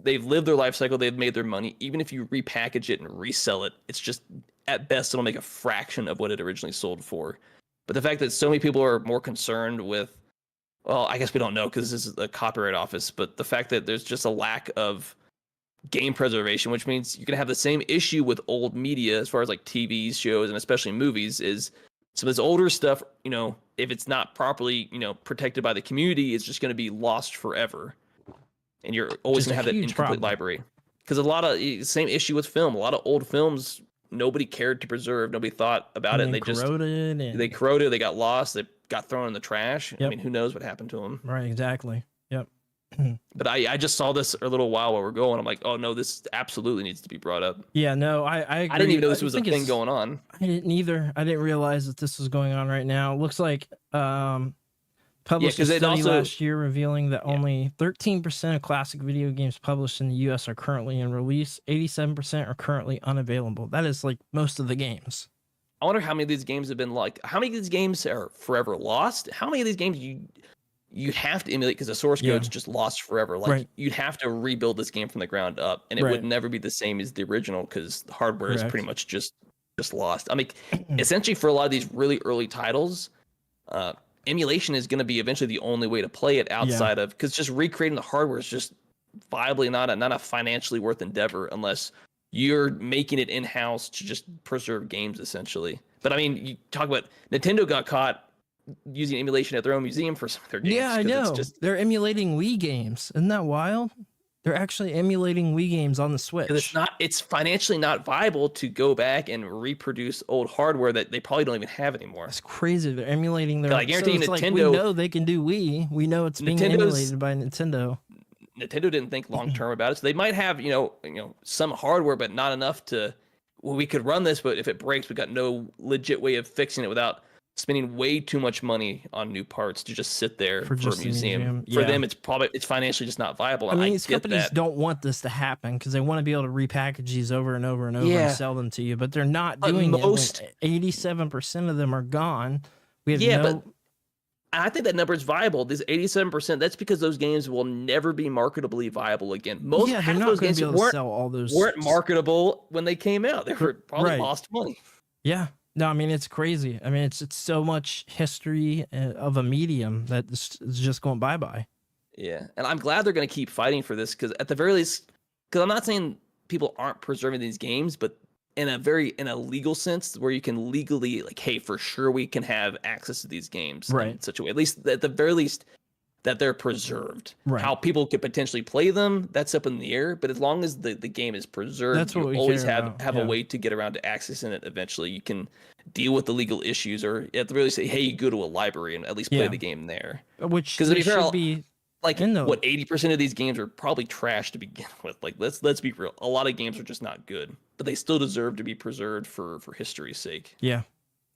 They've lived their life cycle. They've made their money. Even if you repackage it and resell it, it's just, at best, it'll make a fraction of what it originally sold for. But the fact that so many people are more concerned with, well, I guess we don't know because this is the Copyright Office, but the fact that there's just a lack of game preservation, which means you're going to have the same issue with old media as far as like TV shows and especially movies, is some of this older stuff, if it's not properly, protected by the community, it's just going to be lost forever. And you're always going to have that incomplete library. Because a lot of, same issue with film, a lot of old films, nobody cared to preserve, nobody thought about it. They corroded, they got lost, they got thrown in the trash. Yep. I mean, who knows what happened to them? Right, exactly. Yep. But I just saw this a little while we're going. I'm like, oh no, this absolutely needs to be brought up. Yeah, no, I agree. I didn't even know this was a thing going on. I didn't either. I didn't realize that this was going on right now. It looks like published a study last year revealing that only 13% of classic video games published in the U.S. are currently in release. 87% are currently unavailable. That is like most of the games. I wonder how many of these games have been how many of these games are forever lost? How many of these games you have to emulate because the source code's just lost forever. You'd have to rebuild this game from the ground up, and it would never be the same as the original because the hardware is pretty much just lost. I mean, essentially for a lot of these really early titles, emulation is going to be eventually the only way to play it outside of, because just recreating the hardware is just viably not a financially worth endeavor unless you're making it in-house to just preserve games essentially. But I mean, you talk about Nintendo got caught using emulation at their own museum for some of their games. Yeah, I know. They're emulating Wii games. Isn't that wild? They're actually emulating Wii games on the Switch. 'Cause it's financially not viable to go back and reproduce old hardware that they probably don't even have anymore. That's crazy. They're emulating their. I guarantee it's like, we Nintendo- know they can do Wii. We know it's being emulated by Nintendo. Nintendo didn't think long term about it, so they might have some hardware, but not enough to. Well, we could run this, but if it breaks, we got no legit way of fixing it without spending way too much money on new parts to just sit there for a just a museum. museum. For them, it's financially just not viable. I And mean, I these get companies that. don't want this to happen because they want to be able to repackage these over and over and over Yeah. and sell them to you, but they're not But doing most- it. 87% of them are gone. We have Yeah, no. but I think that number is viable. This 87%. That's because those games will never be marketably viable again. Most yeah, half they're of not those going games to be able to weren't sell all those. marketable when they came out. They were probably Right. lost money. Yeah. No, I mean, it's crazy. I mean, it's so much history of a medium that is just going bye-bye. Yeah, and I'm glad they're going to keep fighting for this because at the very least, because I'm not saying people aren't preserving these games, but in a legal sense where you can legally like, hey, for sure we can have access to these games Right. in such a way, at least at the very least that they're preserved. Right. How people could potentially play them, that's up in the air. But as long as the game is preserved, That's what you we always care have about, a yeah. way to get around to accessing it eventually. You can deal with the legal issues, or at the very least say, hey, you go to a library and at least play Yeah. the game there. Which 'Cause to they be fair, should be. Like In the- what 80% of these games are probably trash to begin with. Like let's be real. A lot of games are just not good, but they still deserve to be preserved for history's sake. Yeah.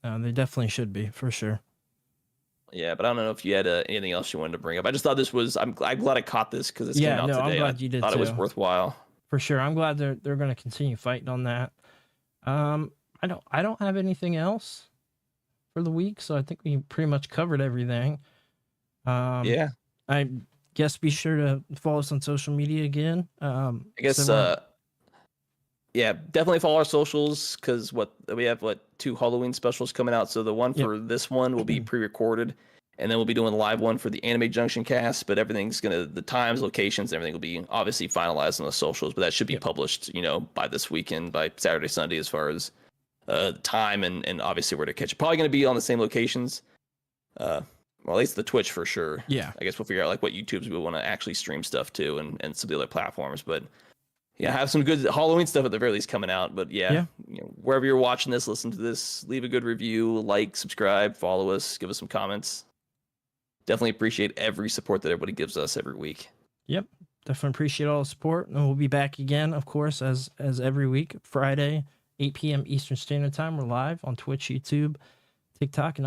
They definitely should be, for sure. Yeah, but I don't know if you had anything else you wanted to bring up. I just thought this was. I'm glad I caught this because it's Yeah, came out no, I'm today. glad I you did thought it was too. worthwhile. For sure. I'm glad they're going to continue fighting on that. I don't have anything else for the week, so I think we pretty much covered everything. Yeah, I guess be sure to follow us on social media again. I guess. so Yeah, definitely follow our socials because we have 2 Halloween specials coming out. So the one Yep. for this one will be pre-recorded, and then we'll be doing a live one for the Anime Junction cast. But everything's the times, locations, everything will be obviously finalized on the socials. But that should be Yep. published, by this weekend, by Saturday, Sunday, as far as time and obviously where to catch it. Probably going to be on the same locations. Well, at least the Twitch for sure. yeah. I guess we'll figure out what YouTubes we want to actually stream stuff to and some of the other platforms. But yeah, have some good Halloween stuff at the very least coming out. But yeah. Wherever you're watching this, listen to this, leave a good review, like, subscribe, follow us, give us some comments. Definitely appreciate every support that everybody gives us every week. Yep. Definitely appreciate all the support. And we'll be back again, of course, as every week, Friday, 8 p.m. Eastern Standard Time. We're live on Twitch, YouTube, TikTok, and all.